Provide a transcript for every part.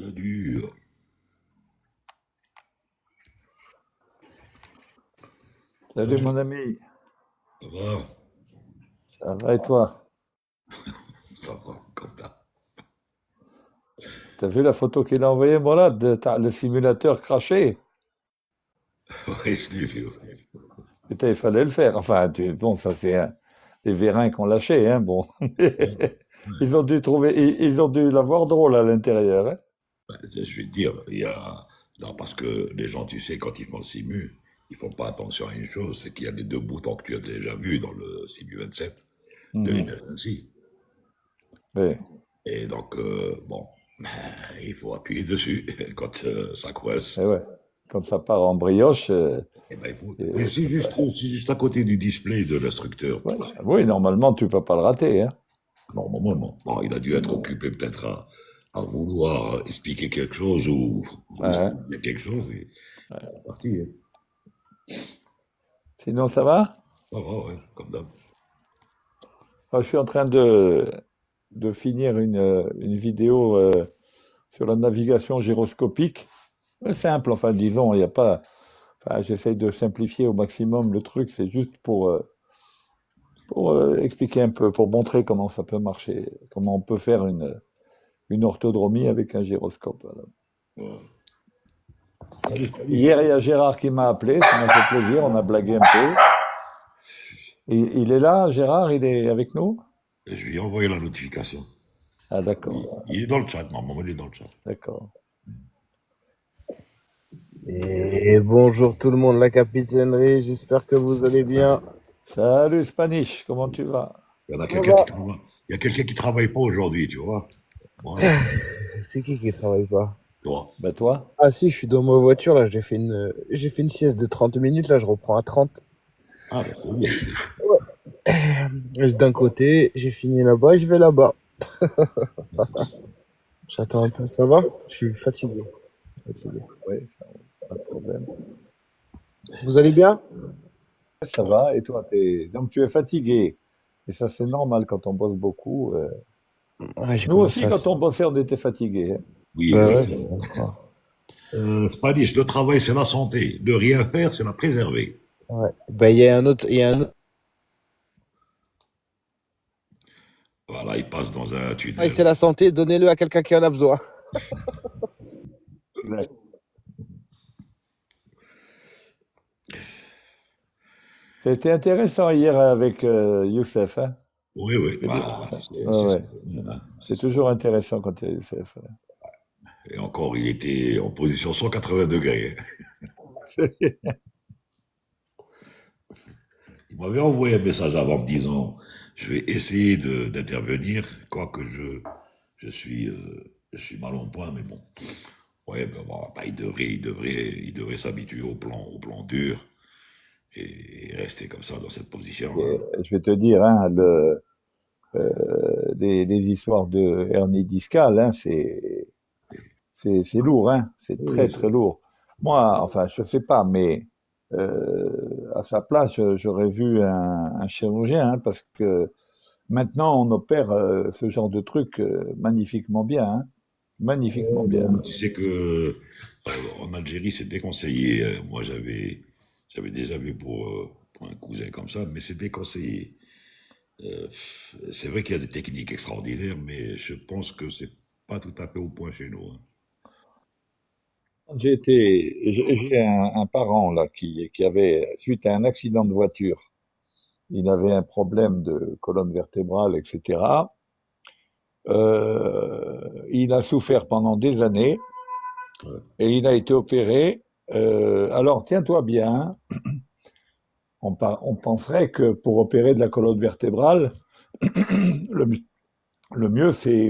Salut, Salut mon ami, ça va? ça va et toi? Ça va, comme d'hab. T'as vu la photo qu'il a envoyée, moi là, le simulateur craché? Oui, je l'ai vu. Putain, il fallait le faire. Enfin, bon, ça c'est des vérins qui ont lâché, hein, bon. Ouais, ouais. Ils ont dû trouver, ils ont dû l'avoir drôle à l'intérieur, hein. Je vais te dire, il y a. Non, parce que les gens, tu sais, quand ils font le simu, ils font pas attention à une chose, c'est qu'il y a les deux boutons que tu as déjà vus dans le simu 27 de Mhm. l'emergency. Oui, Et donc, bon, il faut appuyer dessus quand ça et coince. ouais. Quand ça part en brioche, Eh ben, il faut. Et et- c'est juste à côté du display de l'instructeur, ouais, tu sais. oui, normalement, tu peux pas le rater, hein. Normalement, non. Bon, il a dû être occupé peut-être à vouloir expliquer quelque chose ou Ouais. dire quelque chose et c'est parti. Hein. Sinon, ça va? Ça va, ouais, comme d'hab. Moi, je suis en train de finir une vidéo sur la navigation gyroscopique. C'est simple, enfin, disons, il n'y a pas. Enfin, j'essaye de simplifier au maximum le truc, c'est juste pour expliquer un peu, pour montrer comment ça peut marcher, comment on peut faire une orthodromie avec un gyroscope. Voilà. Ouais. Salut, salut. Hier, il y a Gérard qui m'a appelé, ça m'a fait plaisir, on a blagué un peu. Et, il est là, Gérard, il est avec nous? Je lui ai envoyé la notification. Ah, Il, d'accord, il est dans le chat, normalement, il est dans le chat. d'accord. Et bonjour tout le monde, la capitainerie, j'espère que vous allez bien. Salut Spanish, comment tu vas? Il y en a Ça quelqu'un qui va. travaille. Il y a quelqu'un qui travaille pas aujourd'hui, tu vois. Voilà. C'est qui travaille pas? Toi. Ben toi? Ah si, je suis dans ma voiture là, j'ai fait une sieste de 30 minutes, là je reprends à 30. Ah, ben c'est bien. D'un côté, j'ai fini là-bas, je vais là-bas. J'attends un peu, ça va? Je suis fatigué. Fatigué. Oui, pas de problème. Vous allez bien? Ça va, et toi, donc tu es fatigué. Et ça, c'est normal quand on bosse beaucoup. Ouais, j'ai Nous commencé aussi, à... quand on bossait, on était fatigués, hein. Oui, Bah oui. ouais, je comprends. Spanish, le travail, c'est la santé. Ne rien faire, c'est la préserver. Ouais. Bah il y a un autre. Voilà, il passe dans un Ouais, tunnel. c'est la santé, donnez-le à quelqu'un qui en a besoin. Exact. C'était intéressant hier avec Youssef, hein. Oui, oui. C'est bien. Bah, Ouais, c'est ça. ouais. C'est toujours intéressant quand il y a Youssef. Et encore, il était en position 180 degrés. Ouais. Il m'avait envoyé un message avant me disant, je vais essayer d'intervenir, quoique je suis mal en point, mais bon. Ouais, ben, bon, bah, il devrait s'habituer au plan dur et rester comme ça dans cette position. Et, Hein. je vais te dire, hein, des histoires de hernie discale, hein, c'est lourd, hein, c'est Oui, très oui, très lourd. Moi, enfin, je sais pas, mais à sa place, j'aurais vu un chirurgien, hein, parce que maintenant on opère ce genre de truc magnifiquement bien, hein, magnifiquement bien. bon, tu sais que en Algérie, c'est déconseillé. Moi, j'avais déjà vu pour un cousin comme ça, mais c'est déconseillé. C'est vrai qu'il y a des techniques extraordinaires, mais je pense que c'est pas tout à fait au point chez nous. Hein. J'ai un parent là qui avait, suite à un accident de voiture, il avait un problème de colonne vertébrale, etc. Il a souffert pendant des années Ouais. et il a été opéré. Alors, tiens-toi bien, on penserait que pour opérer de la colonne vertébrale, le, le mieux c'est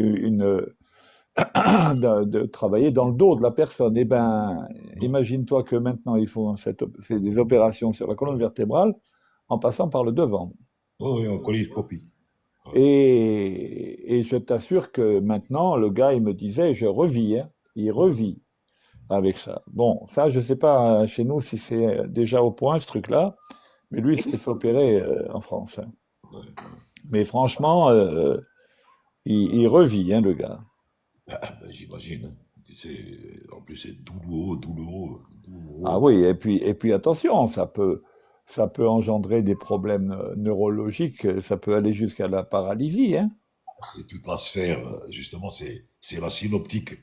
de travailler dans le dos de la personne. Eh ben, Non. imagine-toi que maintenant ils font c'est des opérations sur la colonne vertébrale en passant par le devant. Oh, oui, en coloscopie. Ouais. Et je t'assure que maintenant, le gars, il me disait, je revis, hein, il revit avec ça. Bon, ça, je sais pas chez nous si c'est déjà au point, ce truc-là, mais lui, il s'est fait opérer en France, hein. Mais franchement, il revit, hein, le gars. Ah, ben, j'imagine. Hein. Tu En plus, c'est douloureux, douloureux, Ah douloureux. oui, et puis attention, ça peut engendrer des problèmes neurologiques, ça peut aller jusqu'à la paralysie, hein. C'est toute la sphère, justement, c'est la synoptique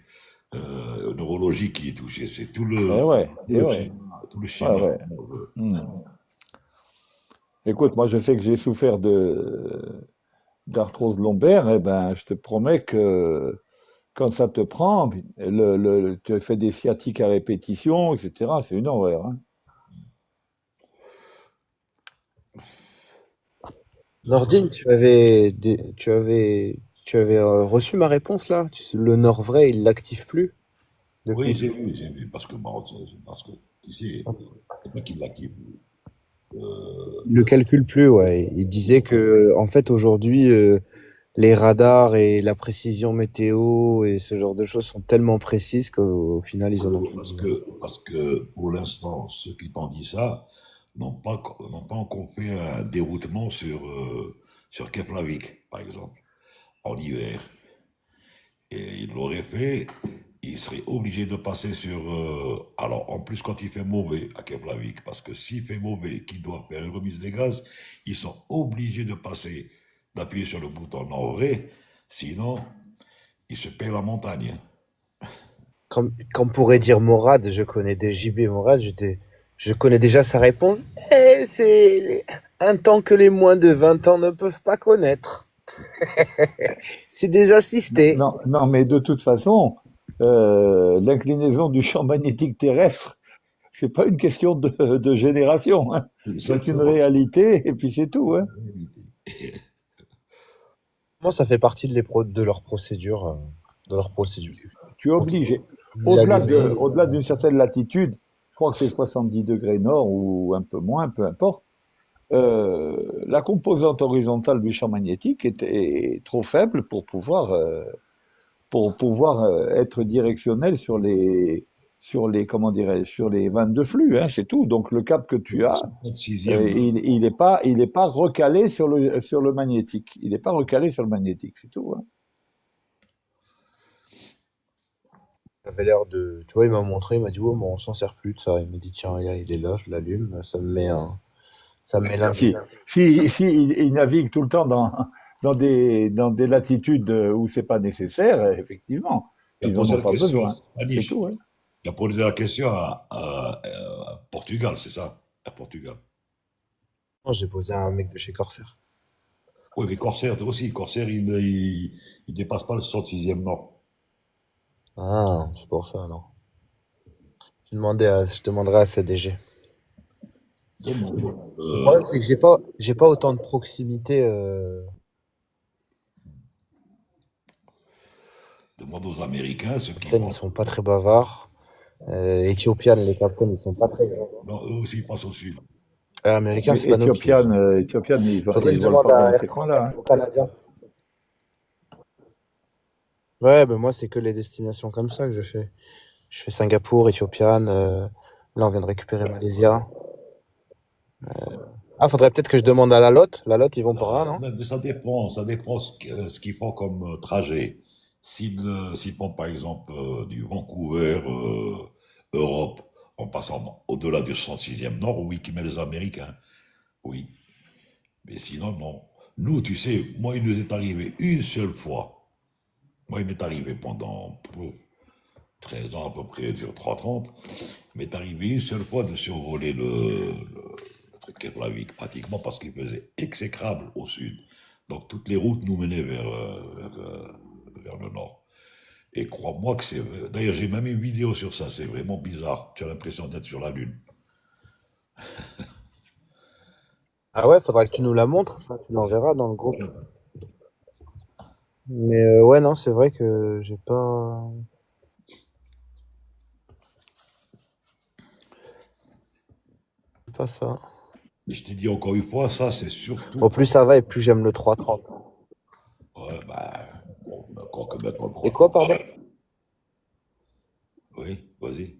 neurologique qui est touchée. C'est tout Eh le ouais, schéma, tout le ouais, schéma ouais. nerveux. Hmm. Écoute, moi je sais que j'ai souffert d'arthrose lombaire, eh ben, je te promets que quand ça te prend, tu fais des sciatiques à répétition, etc. C'est une horreur, hein. Nordine, tu avais reçu ma réponse là? Le Nord vrai, il l'active plus Oui, depuis. j'ai vu, parce que, bon, parce que, tu sais, c'est pas qu'il l'a qui. Il le calcule plus, ouais. Il disait que, en fait, aujourd'hui, les radars et la précision météo et ce genre de choses sont tellement précises qu'au final, ils en ont plus besoin. Parce que pour l'instant, ceux qui t'ont dit ça n'ont pas encore fait un déroutement sur Keflavik, par exemple, en hiver. Et ils l'auraient fait, ils seraient obligés de passer sur. Alors, en plus, quand il fait mauvais à Keflavik, parce que s'il fait mauvais, qu'ils doivent faire une remise des gaz, ils sont obligés de passer, d'appuyer sur le bouton en vrai, sinon, ils se paient la montagne. Comme pourrait dire Morad, je connais des JB Morad, je connais déjà sa réponse. Eh, un temps que les moins de 20 ans ne peuvent pas connaître. C'est déjà Non, assisté. non, non, mais de toute façon, l'inclinaison du champ magnétique terrestre, c'est pas une question de génération, hein. C'est une Exactement. réalité, et puis c'est tout, hein. Moi, ça fait partie de leur procédure, de leur procédure. Tu es Quand obligé. il est allumé, Au-delà d'une certaine latitude, je crois que c'est 70 degrés nord ou un peu moins, peu importe, la composante horizontale du champ magnétique est trop faible pour pouvoir être directionnel comment dirais sur les vannes de flux, hein, c'est tout. Donc le cap que tu as, Sixième. il est pas recalé sur le magnétique. Il n'est pas recalé sur le magnétique, c'est tout, hein. ça avait l'air de. Tu vois, il m'a montré, il m'a dit, oh, mais on s'en sert plus de ça. Il m'a dit, tiens, regarde, il est là, je l'allume, ça me met lundi. Si il navigue tout le temps dans des latitudes où c'est pas nécessaire, effectivement, Il a ils en posé ont la pas question, besoin. C'est Anish. tout, hein. Il a posé la question à Portugal, c'est ça? À Portugal. Moi, j'ai posé à un mec de chez Corsair. Oui, mais Corsair aussi. Corsair, il dépasse pas le 66e nord. Ah, c'est pour ça, alors. Je demanderai à CDG. Demande. Le problème, c'est que j'ai pas autant de proximité. Demande aux Américains ce Les qu'ils capitaines, ils pensent. sont pas très bavards. Éthiopian, les capitaines, ils sont pas très grands. Non, eux aussi, ils passent au sud. Américains, Mais c'est pas nous qui. Ethiopian, Faudrait que ils je volent demande pas à dans ces coins-là, hein. au Canadien. Ouais, ben moi, c'est que les destinations comme ça que je fais. Je fais Singapour, Éthiopian. Là, on vient de récupérer Malaysia. Ah, faudrait peut-être que je demande à la Lotte. La Lotte, ils vont par là, non? Mais ça dépend ce qu'ils font comme trajet. S'ils font par exemple du Vancouver, Europe, en passant au-delà du 66e nord, oui, qui met les Américains, oui. Mais sinon, non. Nous, tu sais, moi, il nous est arrivé une seule fois. Moi, il m'est arrivé pendant 13 ans à peu près, sur 330, il m'est arrivé une seule fois de survoler le truc Keflavik, pratiquement parce qu'il faisait exécrable au sud. Donc toutes les routes nous menaient vers le nord. Et crois-moi que c'est. D'ailleurs, j'ai même une vidéo sur ça, c'est vraiment bizarre. Tu as l'impression d'être sur la Lune. Ah ouais, faudra que tu nous la montres. Enfin, tu l'enverras dans le groupe. Ouais. Mais ouais, non, c'est vrai que j'ai pas ça. Mais je t'ai dit encore une fois, ça c'est Au surtout. plus ça va et plus j'aime le 330. Ouais, bah, bon, encore que maintenant le Et quoi, 330. pardon? Oui, vas-y.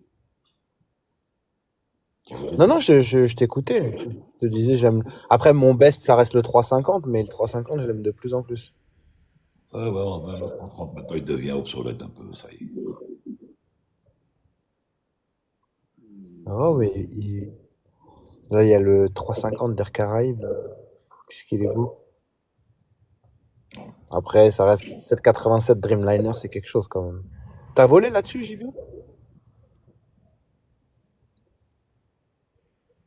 Tu veux Non, dire. non, je t'écoutais. Je te disais, j'aime. Après, mon best, ça reste le 350, mais le 350, je l'aime de plus en plus. Ouais, ouais, même le 330, maintenant il devient obsolète un peu, ça y est. Oh, mais là, il y a le 350 d'Air Caraïbes. Qu'est-ce qu'il est beau. Après, ça reste 787 Dreamliner, c'est quelque chose quand même. T'as volé là-dessus, j'ai vu?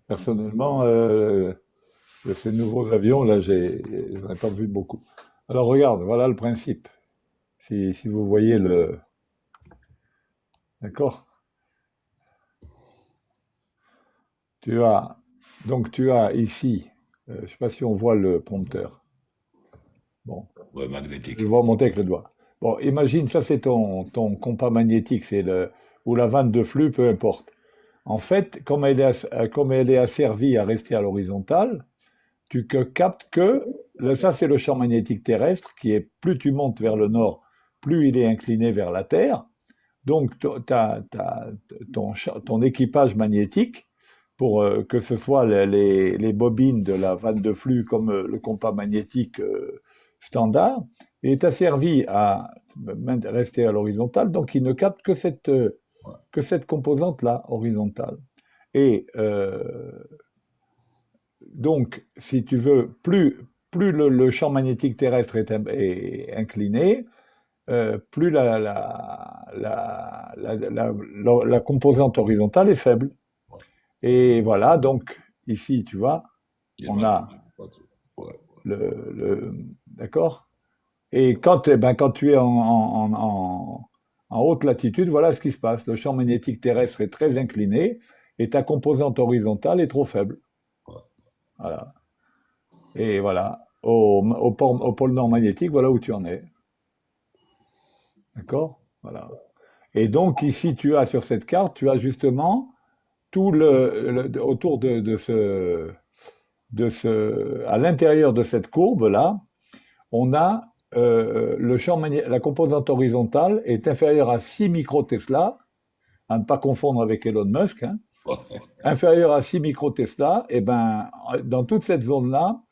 Personnellement, de ces nouveaux avions, là, j'en ai pas vu beaucoup. Alors regarde, voilà le principe. Si vous voyez le... D'accord? Tu as, donc tu as ici, je ne sais pas si on voit le prompteur. Bon, Ouais, je magnétique. vais monter avec le doigt. Bon, imagine, ça c'est ton compas magnétique, ou la vanne de flux, peu importe. En fait, comme elle est asservie à rester à l'horizontale, captes que, là, ça c'est le champ magnétique terrestre, qui est, plus tu montes vers le nord, plus il est incliné vers la Terre. Donc, ton équipage magnétique, pour que ce soit les bobines de la vanne de flux comme le compas magnétique standard, est asservi à rester à l'horizontale, donc il ne capte que cette composante-là, horizontale. Et donc, si tu veux, plus le champ magnétique terrestre est incliné, plus la composante horizontale est faible. Et voilà, donc ici, tu vois, Il y a le on a magnétique. Ouais. d'accord. Et quand tu es en haute latitude, voilà ce qui se passe. Le champ magnétique terrestre est très incliné et ta composante horizontale est trop faible. Ouais. Voilà. Et voilà, au pôle nord magnétique, voilà où tu en es. D'accord. Voilà. Et donc ici, tu as sur cette carte, tu as justement tout autour à l'intérieur de cette courbe là, on a la composante horizontale est inférieure à 6 microtesla, à ne pas confondre avec Elon Musk, hein, Ouais. inférieure à 6 microtesla, et ben dans toute cette zone là,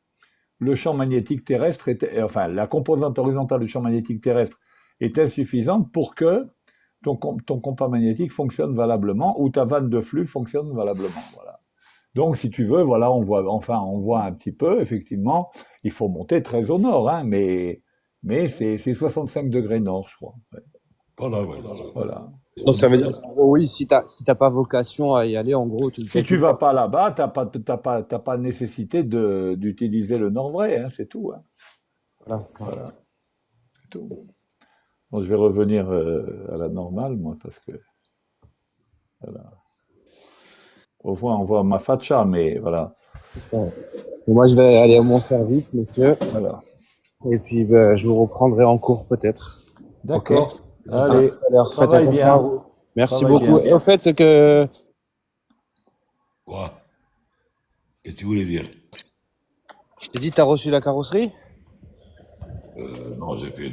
le champ magnétique terrestre enfin la composante horizontale du champ magnétique terrestre est insuffisante pour que ton compas magnétique fonctionne valablement ou ta vanne de flux fonctionne valablement. Voilà. Donc, si tu veux, voilà, on voit un petit peu, effectivement, il faut monter très au nord, hein, mais c'est 65 degrés nord, je crois. Ouais. Voilà, ouais. Voilà. Donc ça veut dire Voilà. qu'en gros, oui, si t'as pas vocation à y aller, en gros, tu le fais Si tout tu le vas temps. pas là-bas, t'as pas nécessité d'utiliser le nord vrai, hein, c'est tout. Hein. Voilà, c'est ça. Voilà, c'est tout. Bon, je vais revenir à la normale, moi, parce que voilà. On voit ma facha, mais voilà. Ouais. Et moi, je vais aller à mon service, monsieur. Voilà. Et puis, ben, je vous reprendrai en cours peut-être. Ok? D'accord. À tout Allez, à l'heure. Faites travaille attention à bien. vous. Merci Travaille beaucoup. bien. Et au fait que Quoi? Qu'est-ce que tu voulais dire? j'ai dit, t'as reçu la carrosserie? Non, j'ai fait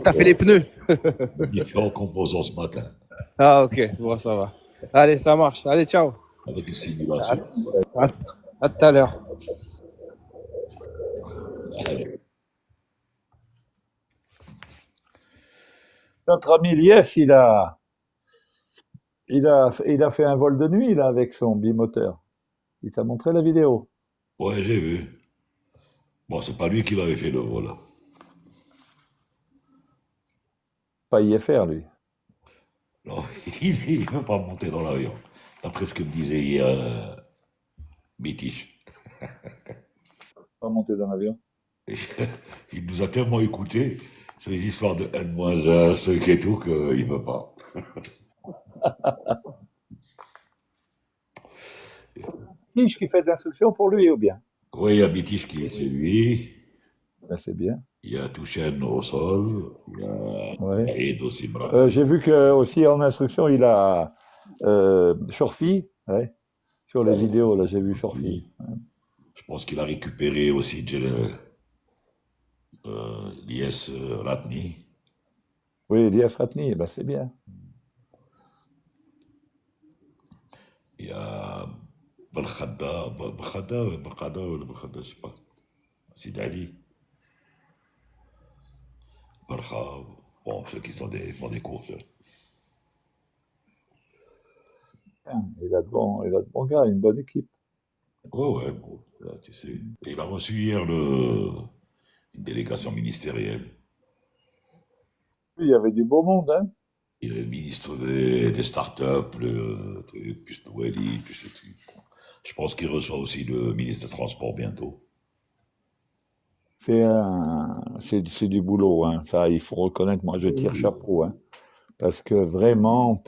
T'as fait les pneus. les différents composants ce matin Ah, ok. Bon, ça va. Allez, ça marche. Allez, ciao. avec une À, simulation. à, à tout à l'heure. Notre ami Lies, il a fait un vol de nuit là avec son bimoteur. Il t'a montré la vidéo. Ouais, j'ai vu. Bon, c'est pas lui qui l'avait fait le vol. Pas IFR lui. Non, il ne veut pas monter dans l'avion. D'après ce que me disait hier British. Pas monter dans l'avion. Il nous a tellement écoutés sur les histoires de N-1, ce truc et tout, qu'il ne veut pas. Tige qui fait de l'instruction pour lui ou bien? Oui, il y a British qui c'est lui. Ben, c'est bien. Il y a Touchen au sol. Il y a Ouais. Aid aussi me J'ai vu que aussi en instruction il a Shorty, ouais. Sur les vidéos là j'ai vu Shorty. Je pense qu'il a récupéré aussi l'IS Ratni. Oui, Elias Ratni, ben, c'est bien. Il y a Balkhada, je ne sais pas. Sid Ali, Balkha. Bon, ceux qui font des courses. Il a de bons gars, une bonne équipe. Oh ouais, bon, là, tu sais. Et il a reçu hier une délégation ministérielle. Oui, il y avait du beau monde, hein. Il est le ministre des startups, le truc, plus Noël, plus ce truc. Bon. Je pense qu'il reçoit aussi le ministre des Transports bientôt. C'est du boulot, hein. Ça, il faut reconnaître, moi je tire Oui. chapeau, hein, parce que vraiment,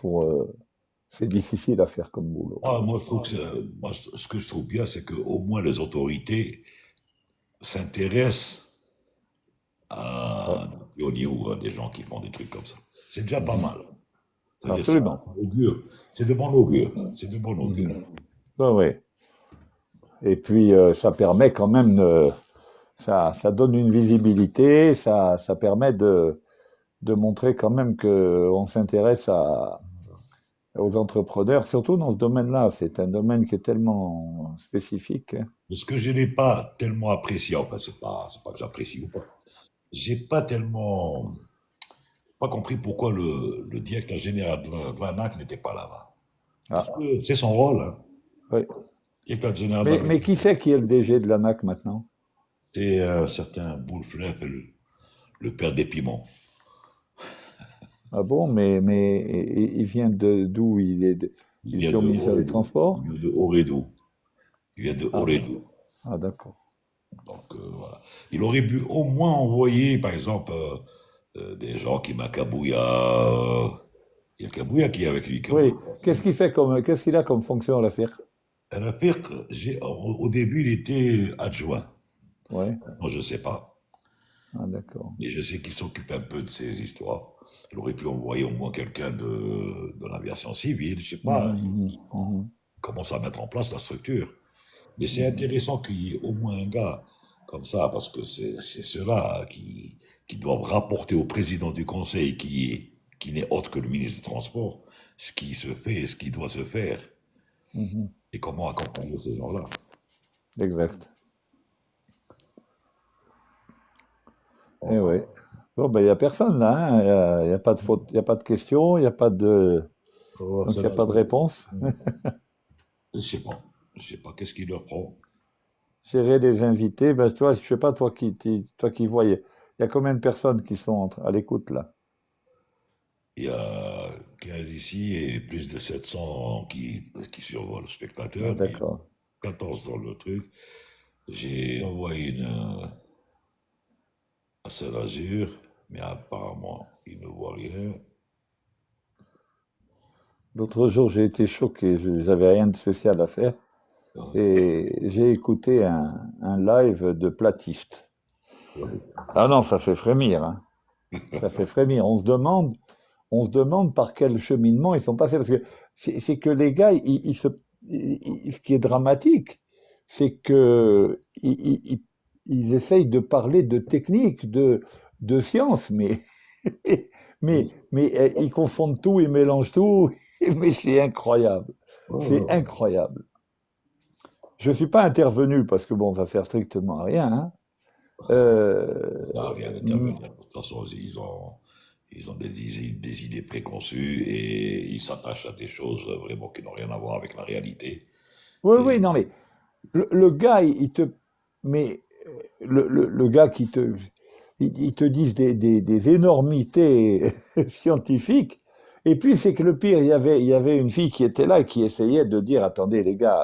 c'est difficile à faire comme boulot. Ah, moi, je trouve que moi, ce que je trouve bien, c'est qu'au moins les autorités s'intéressent Ouais. à des pionniers ou à des gens qui font des trucs comme ça. C'est déjà pas Mhm. mal. C'est-à-dire ça Absolument. augure. C'est de bon augure. C'est de bon augure. Mhm. Ouais, ouais. Et puis, ça permet quand même ça donne une visibilité, ça permet de montrer quand même que on s'intéresse aux entrepreneurs, surtout dans ce domaine-là. C'est un domaine qui est tellement spécifique, hein. Mais ce que je n'ai pas tellement apprécié, en fait, c'est pas que j'apprécie ou pas. J'ai pas tellement pas compris pourquoi le directeur général de l'ANAC n'était pas là-bas. Parce Ah, que c'est son rôle, hein. oui. Directeur général de la Mais qui c'est qui est le DG de l'ANAC maintenant? c'est un certain Bouleflef, le père des piments. Ah bon, mais il vient de d'où? Il Il est vient toujours de ministère des Oredou. Il Transports? vient de Oredou. Il vient de Ah, Oredou. ah d'accord. Donc, voilà. Il aurait pu au moins envoyer, par exemple, des gens qui Makabouya. Il y a Kabouya qui est avec lui. Kabouya. Oui. Qu'est-ce qu'il a comme fonction à l'affaire? À la FIRC, au début, il était adjoint. Ouais. Moi, je ne sais pas. Ah d'accord. Et je sais qu'il s'occupe un peu de ces histoires. Il aurait pu envoyer au moins quelqu'un de l'aviation civile. Je ne sais pas. Mhm, Il mhm, mhm, commence à mettre en place la structure. Mais c'est mhm, intéressant qu'il y ait au moins un gars comme ça, parce que c'est ceux-là qui doivent rapporter au président du conseil, qui n'est autre que le ministre des Transports, ce qui se fait et ce qui doit se faire, mhm. et comment accompagner ces gens-là. Exact. Eh Bon, oui. Bon, ben, il n'y a personne là, hein. Il y a pas de faute, il y a pas de question, il y a pas de, oh, donc ça il n'y a va, pas de réponse. je sais pas. Je sais pas qu'est-ce qui leur prend. Gérer les invités, ben, toi, je sais pas, toi qui voyais. Il y a combien de personnes qui sont à l'écoute là? Il y a 15 ici et plus de 700 qui survolent le Ah, spectateur, mais d'accord. 14 dans le truc. J'ai envoyé une à Saint-Lazure, mais apparemment, ils ne voient rien. L'autre jour, j'ai été choqué, j'avais rien de spécial à faire et j'ai écouté un live de Platiste. Ouais. Ah non, ça fait frémir, hein. Ça fait frémir. On se demande par quel cheminement ils sont passés. Parce que c'est que les gars, ce qui est dramatique, c'est que ils essayent de parler de technique, de science, mais ils confondent tout, ils mélangent tout, mais c'est incroyable. C'est Oh, incroyable. Je ne suis pas intervenu parce que bon, ça sert strictement à rien, hein. ça n'a rien Mm, d'intervenir. De toute façon, ils ont des idées préconçues et ils s'attachent à des choses vraiment qui n'ont rien à voir avec la réalité. oui, oui, Et non, mais le gars, mais le gars ils te disent des énormités scientifiques. Et puis c'est que le pire, il y avait une fille qui était là et qui essayait de dire, attendez les gars,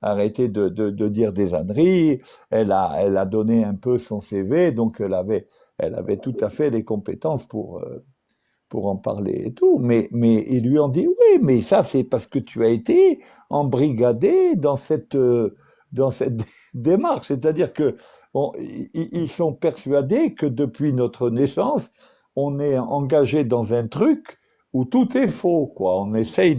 arrêtez de dire des âneries. Elle a donné un peu son CV, donc elle avait tout à fait les compétences pour en parler et tout. Mais ils lui ont dit, oui, mais ça c'est parce que tu as été embrigadé dans cette démarche. C'est-à-dire que bon, ils sont persuadés que depuis notre naissance, on est engagé dans un truc où tout est faux, quoi. On essaye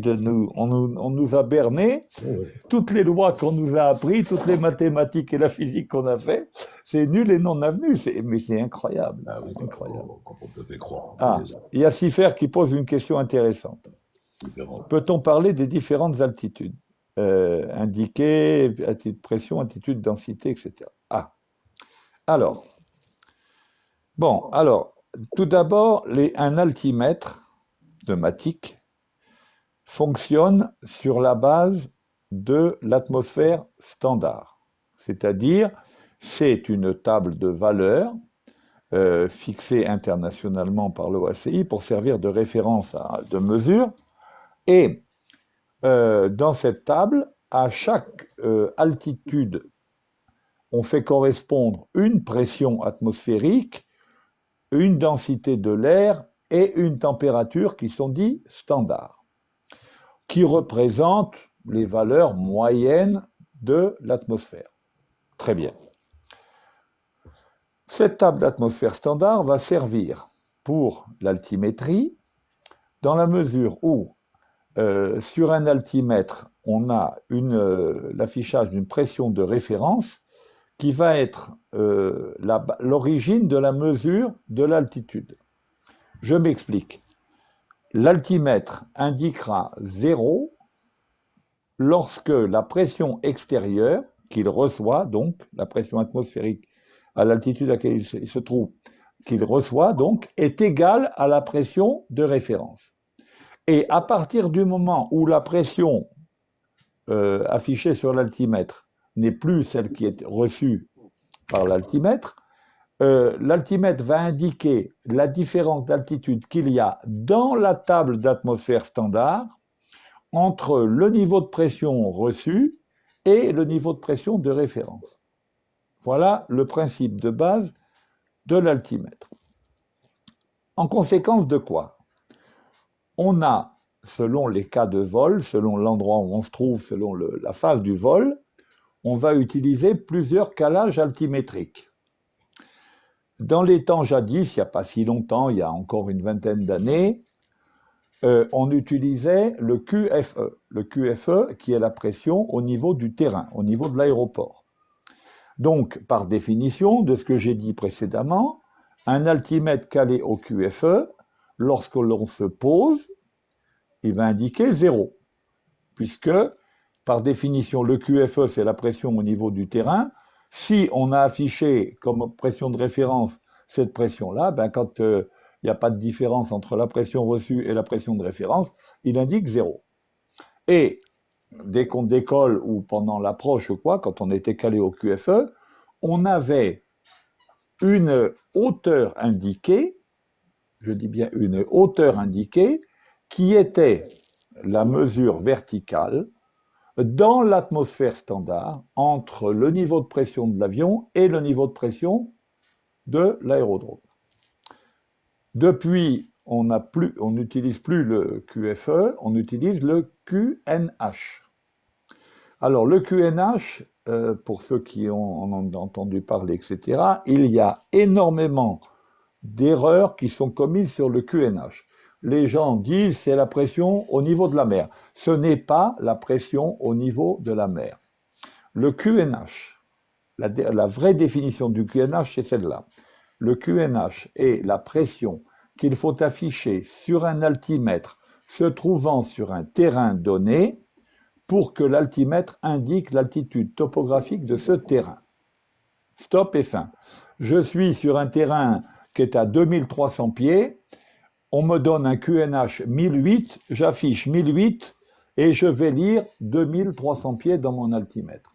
on nous a berné, ouais, toutes les lois qu'on nous a appris, toutes les mathématiques et la physique qu'on a fait, c'est nul et non avenu. Mais c'est incroyable, ah oui, incroyable. quand on te fait croire que Ah, il y a Sifer qui pose une question intéressante. différentes. Peut-on parler des différentes altitudes indiquées, altitude de pression, altitude de densité, etc. Ah, alors, bon, alors, tout d'abord, un altimètre pneumatique fonctionne sur la base de l'atmosphère standard. C'est-à-dire, c'est une table de valeurs fixée internationalement par l'OACI pour servir de référence de mesure. Et dans cette table, à chaque altitude, on fait correspondre une pression atmosphérique, une densité de l'air et une température qui sont dits standards, qui représentent les valeurs moyennes de l'atmosphère. Très bien. Cette table d'atmosphère standard va servir pour l'altimétrie dans la mesure où sur un altimètre, on a l'affichage d'une pression de référence qui va être l'origine de la mesure de l'altitude. Je m'explique. L'altimètre indiquera 0 lorsque la pression extérieure qu'il reçoit, donc la pression atmosphérique à l'altitude à laquelle il se trouve, qu'il reçoit, donc, est égale à la pression de référence. Et à partir du moment où la pression affichée sur l'altimètre n'est plus celle qui est reçue par l'altimètre, l'altimètre va indiquer la différence d'altitude qu'il y a dans la table d'atmosphère standard entre le niveau de pression reçu et le niveau de pression de référence. Voilà le principe de base de l'altimètre. En conséquence de quoi? On a, selon les cas de vol, selon l'endroit où on se trouve, selon la phase du vol, on va utiliser plusieurs calages altimétriques. Dans les temps jadis, il n'y a pas si longtemps, il y a encore une vingtaine d'années, on utilisait le QFE. Le QFE qui est la pression au niveau du terrain, au niveau de l'aéroport. Donc, par définition, de ce que j'ai dit précédemment, un altimètre calé au QFE, lorsque l'on se pose, il va indiquer 0, puisque, par définition, le QFE, c'est la pression au niveau du terrain. Si on a affiché comme pression de référence cette pression-là, ben quand il n'y a pas de différence entre la pression reçue et la pression de référence, il indique 0. Et dès qu'on décolle ou pendant l'approche ou quoi, quand on était calé au QFE, on avait une hauteur indiquée, je dis bien une hauteur indiquée, qui était la mesure verticale dans l'atmosphère standard entre le niveau de pression de l'avion et le niveau de pression de l'aérodrome. Depuis, on n'utilise plus le QFE, on utilise le QNH. Alors, le QNH, pour ceux qui en ont entendu parler, etc., il y a énormément d'erreurs qui sont commises sur le QNH. Les gens disent c'est la pression au niveau de la mer. Ce n'est pas la pression au niveau de la mer. Le QNH, la vraie définition du QNH, c'est celle-là. Le QNH est la pression qu'il faut afficher sur un altimètre se trouvant sur un terrain donné pour que l'altimètre indique l'altitude topographique de ce terrain. Stop et fin. Je suis sur un terrain qui est à 2300 pieds, on me donne un QNH 1008, j'affiche 1008 et je vais lire 2300 pieds dans mon altimètre.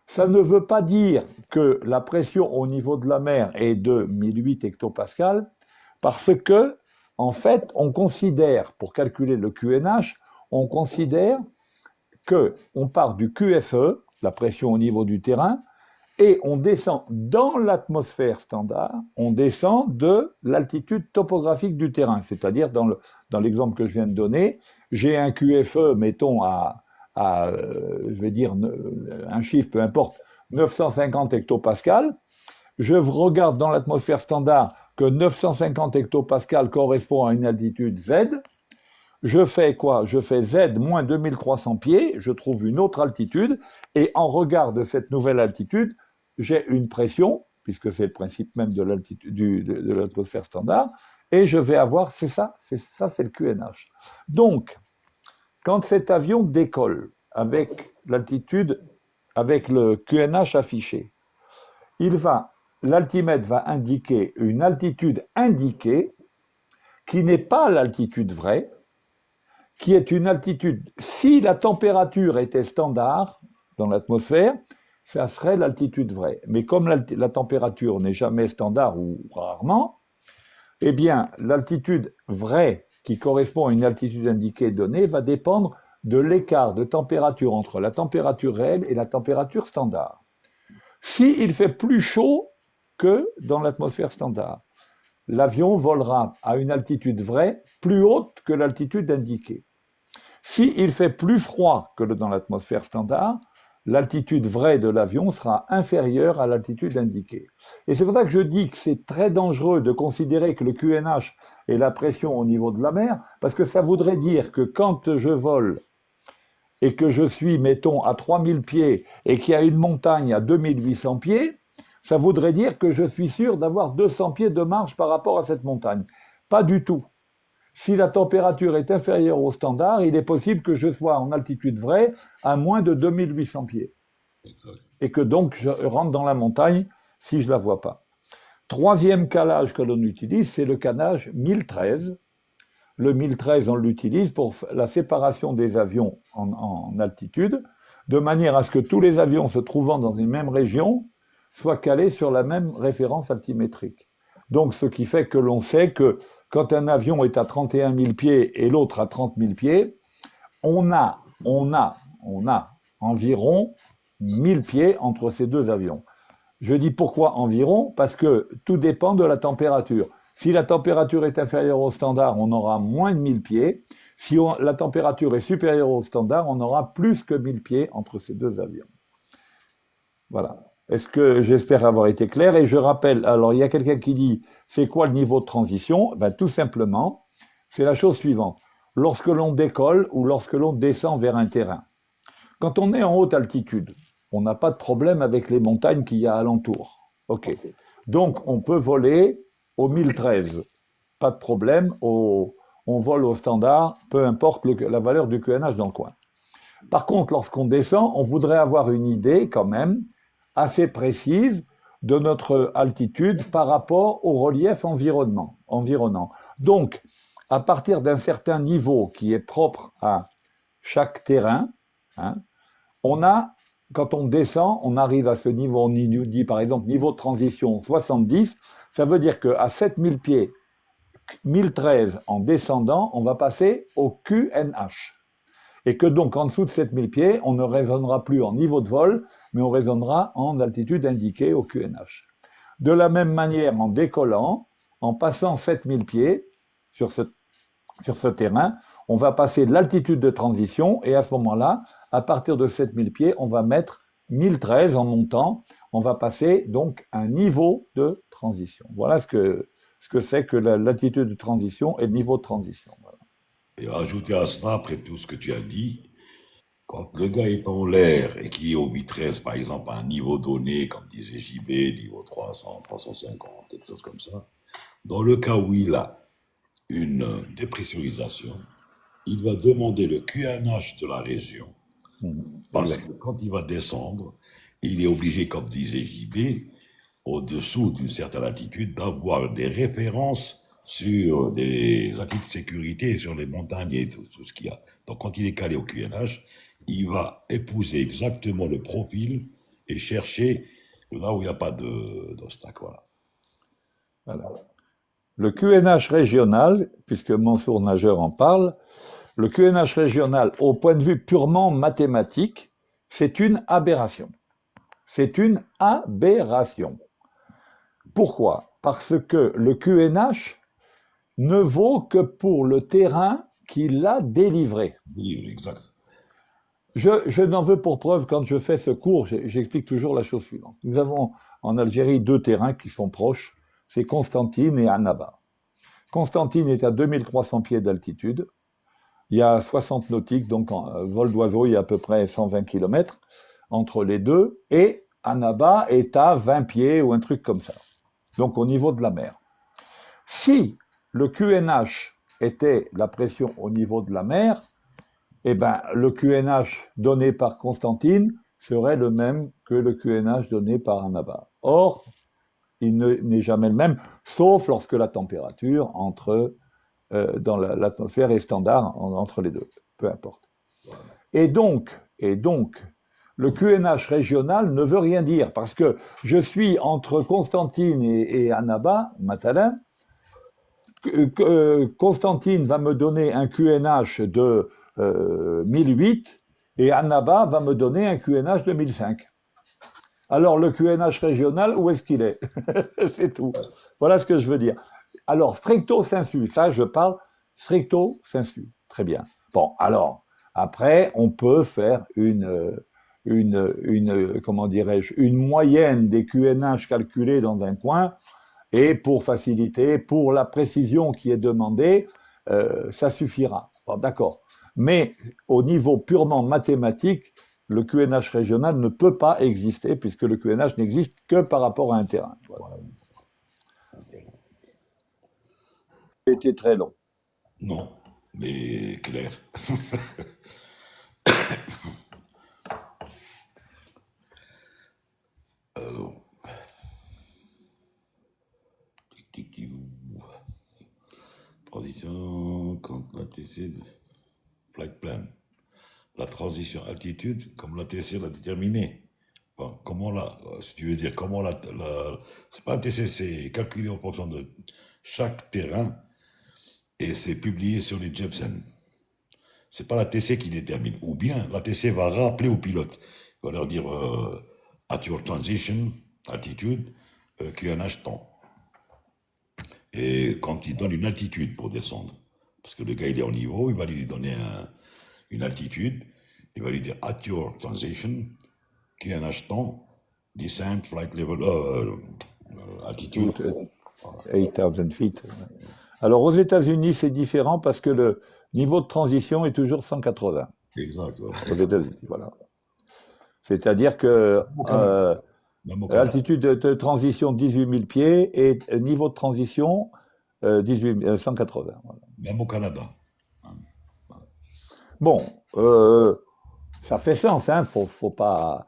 Ça ne veut pas dire que la pression au niveau de la mer est de 1008 hectopascales, parce que, en fait, on considère, pour calculer le QNH, on considère qu'on part du QFE, la pression au niveau du terrain, et on descend dans l'atmosphère standard, on descend de l'altitude topographique du terrain. C'est-à-dire, dans l'exemple que je viens de donner, j'ai un QFE, mettons, je vais dire un chiffre, peu importe, 950 hectopascales. Je regarde dans l'atmosphère standard que 950 hectopascales correspond à une altitude Z. Je fais quoi? Je fais Z moins 2300 pieds, je trouve une autre altitude, et en regard de cette nouvelle altitude, j'ai une pression, puisque c'est le principe même de l'altitude de l'atmosphère standard, et je vais avoir, c'est le QNH. Donc, quand cet avion décolle avec l'altitude, avec le QNH affiché, l'altimètre va indiquer une altitude indiquée qui n'est pas l'altitude vraie, qui est une altitude. Si la température était standard dans l'atmosphère, ça serait l'altitude vraie. Mais comme la température n'est jamais standard ou rarement, eh bien, l'altitude vraie qui correspond à une altitude indiquée donnée va dépendre de l'écart de température entre la température réelle et la température standard. S'il fait plus chaud que dans l'atmosphère standard, l'avion volera à une altitude vraie plus haute que l'altitude indiquée. S'il fait plus froid que dans l'atmosphère standard, l'altitude vraie de l'avion sera inférieure à l'altitude indiquée. Et c'est pour ça que je dis que c'est très dangereux de considérer que le QNH est la pression au niveau de la mer, parce que ça voudrait dire que quand je vole et que je suis, mettons, à 3000 pieds et qu'il y a une montagne à 2800 pieds, ça voudrait dire que je suis sûr d'avoir 200 pieds de marge par rapport à cette montagne. Pas du tout. Si la température est inférieure au standard, il est possible que je sois en altitude vraie à moins de 2800 pieds. Et que donc je rentre dans la montagne si je ne la vois pas. Troisième calage que l'on utilise, c'est le calage 1013. Le 1013, on l'utilise pour la séparation des avions en altitude, de manière à ce que tous les avions se trouvant dans une même région soient calés sur la même référence altimétrique. Donc, ce qui fait que l'on sait que quand un avion est à 31 000 pieds et l'autre à 30 000 pieds, on a environ 1000 pieds entre ces deux avions. Je dis pourquoi environ, parce que tout dépend de la température. Si la température est inférieure au standard, on aura moins de 1000 pieds. Si la température est supérieure au standard, on aura plus que 1000 pieds entre ces deux avions. Voilà. Est-ce que j'espère avoir été clair? Et je rappelle, alors il y a quelqu'un qui dit, c'est quoi le niveau de transition? Ben, tout simplement, c'est la chose suivante. Lorsque l'on décolle ou lorsque l'on descend vers un terrain, quand on est en haute altitude, on n'a pas de problème avec les montagnes qu'il y a alentour. OK. Donc, on peut voler au 1013. Pas de problème, on vole au standard, peu importe la valeur du QNH dans le coin. Par contre, lorsqu'on descend, on voudrait avoir une idée quand même assez précise de notre altitude par rapport au relief environnant. Donc, à partir d'un certain niveau qui est propre à chaque terrain, quand on descend, on arrive à ce niveau, on nous dit par exemple niveau de transition 70, ça veut dire qu'à 7000 pieds, 1013 en descendant, on va passer au QNH. Et que donc en dessous de 7000 pieds, on ne raisonnera plus en niveau de vol, mais on raisonnera en altitude indiquée au QNH. De la même manière, en décollant, en passant 7000 pieds sur ce terrain, on va passer de l'altitude de transition et à ce moment-là, à partir de 7000 pieds, on va mettre 1013 en montant, on va passer donc un niveau de transition. Voilà ce que c'est que l'altitude de transition et le niveau de transition. Voilà. Et rajouter à cela, après tout ce que tu as dit, quand le gars est en l'air et qui est au 813, par exemple, à un niveau donné, comme disait JB, niveau 300, 350, quelque chose comme ça, dans le cas où il a une dépressurisation, il va demander le QNH de la région. Parce que quand il va descendre, il est obligé, comme disait JB, au-dessous d'une certaine altitude, d'avoir des références sur les acquis de sécurité, sur les montagnes et tout ce qu'il y a. Donc quand il est calé au QNH, il va épouser exactement le profil et chercher là où il n'y a pas d'obstacle. Voilà. Le QNH régional, puisque Mansour Nageur en parle, le QNH régional, au point de vue purement mathématique, c'est une aberration. C'est une aberration. Pourquoi? Parce que le QNH ne vaut que pour le terrain qui l'a délivré. Oui, exact. Je n'en veux pour preuve, quand je fais ce cours, j'explique toujours la chose suivante. Nous avons en Algérie deux terrains qui sont proches, c'est Constantine et Annaba. Constantine est à 2300 pieds d'altitude, il y a 60 nautiques, donc en vol d'oiseau, il y a à peu près 120 km entre les deux, et Annaba est à 20 pieds ou un truc comme ça, donc au niveau de la mer. Si le QNH était la pression au niveau de la mer, eh ben, le QNH donné par Constantine serait le même que le QNH donné par Annaba. Or, il n'est jamais le même, sauf lorsque la température entre dans l'atmosphère est standard entre les deux, peu importe. Et donc, le QNH régional ne veut rien dire, parce que je suis entre Constantine et Annaba, Matalan. Constantine va me donner un QNH de 1008 et Annaba va me donner un QNH de 1005. Alors le QNH régional, où est-ce qu'il est, c'est tout. Voilà ce que je veux dire. Alors stricto sensu, ça je parle stricto sensu. Très bien. Bon, alors après on peut faire comment dirais-je, une moyenne des QNH calculés dans un coin. Et pour faciliter, pour la précision qui est demandée, ça suffira. Bon, d'accord. Mais au niveau purement mathématique, le QNH régional ne peut pas exister puisque le QNH n'existe que par rapport à un terrain. Voilà. C'était très long. Non, mais clair. Alors, transition quand la TC flight plan. La transition altitude, comme la TC l'a déterminé. Bon, comment si tu veux dire, c'est pas un TC, c'est calculé en fonction de chaque terrain et c'est publié sur les Jepsen. C'est pas la TC qui détermine. Ou bien la TC va rappeler aux pilotes, il va leur dire at your transition altitude, QNH temps. Et quand il donne une altitude pour descendre, parce que le gars il est en niveau, il va lui donner une altitude, il va lui dire at your transition, QNH temps, descent, flight level, altitude. 8000 feet. Alors aux États-Unis, c'est différent parce que le niveau de transition est toujours 180. Exact. Aux États-Unis, voilà. C'est-à-dire que l'altitude de transition 18 000 pieds et niveau de transition 180. Voilà. Même au Canada. Bon, ça fait sens, hein, faut pas.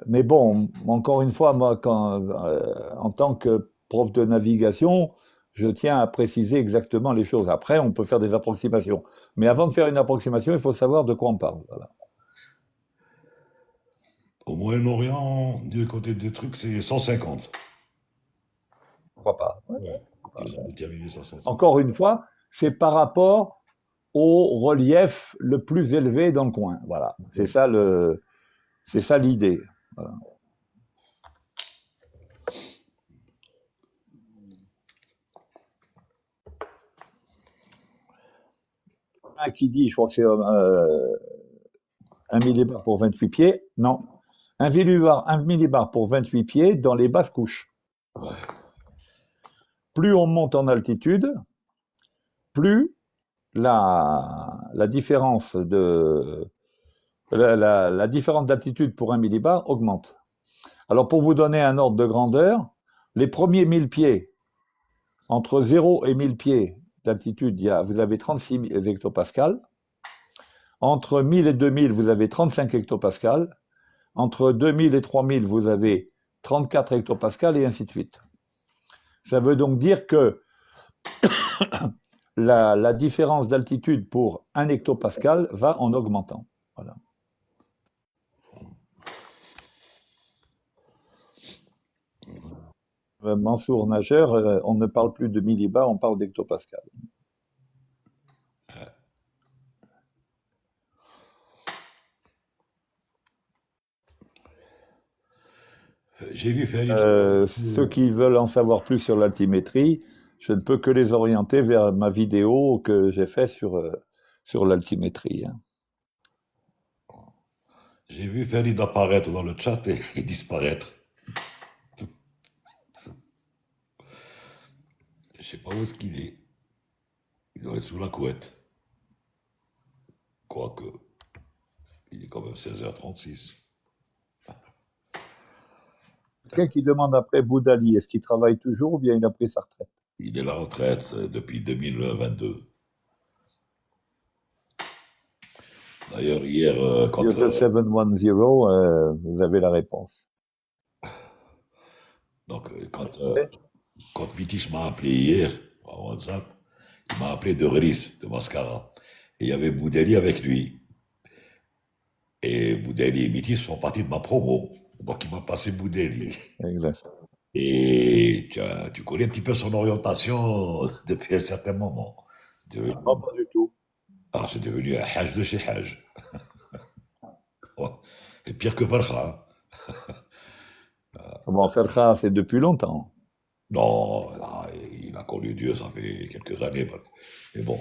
Mais bon, encore une fois, moi, en tant que prof de navigation, je tiens à préciser exactement les choses. Après, on peut faire des approximations. Mais avant de faire une approximation, il faut savoir de quoi on parle. Voilà. Au Moyen-Orient, du côté des trucs, c'est 150. Pourquoi pas? Ouais. Ils ont déterminé 150. Encore une fois, c'est par rapport au relief le plus élevé dans le coin. Voilà. C'est ça l'idée. Voilà. Un qui dit, je crois que c'est 1 millibar pour 28 pieds. Non. 1 millibar pour 28 pieds dans les basses couches. Ouais. Plus on monte en altitude, plus la différence la différence d'altitude pour 1 millibar augmente. Alors pour vous donner un ordre de grandeur, les premiers 1000 pieds, entre 0 et 1000 pieds d'altitude, vous avez 36 hectopascales. Entre 1000 et 2000, vous avez 35 hectopascales. Entre 2000 et 3000, vous avez 34 hectopascales et ainsi de suite. Ça veut donc dire que la différence d'altitude pour 1 hectopascal va en augmentant. Voilà. Mansour nageur, on ne parle plus de millibars, on parle d'hectopascal. J'ai vu faire ceux qui veulent en savoir plus sur l'altimétrie, je ne peux que les orienter vers ma vidéo que j'ai faite sur l'altimétrie. Hein. J'ai vu Farid apparaître dans le chat et disparaître. Je sais pas où est-ce qu'il est. Il doit être sous la couette. Quoique, il est quand même 16h36. Quelqu'un qui demande après Boudali, est-ce qu'il travaille toujours ou bien il a pris sa retraite? Il est à la retraite depuis 2022. D'ailleurs, hier, quand... User 710, vous avez la réponse. Donc, quand Mitish m'a appelé hier, par WhatsApp, Il m'a appelé de Riz, de Mascara. Et il y avait Boudeli avec lui. Et Boudeli et Métis font partie de ma promo. Donc il m'a passé Boudeli. Exact. Et tu connais un petit peu son orientation depuis un certain moment. C'est devenu, Non, pas du tout. c'est devenu un hajj de chez hajj. Ouais. Et pire que Barkha. Bon, Ferkha, c'est depuis longtemps. Non, il a connu Dieu, ça fait quelques années. Mais bon.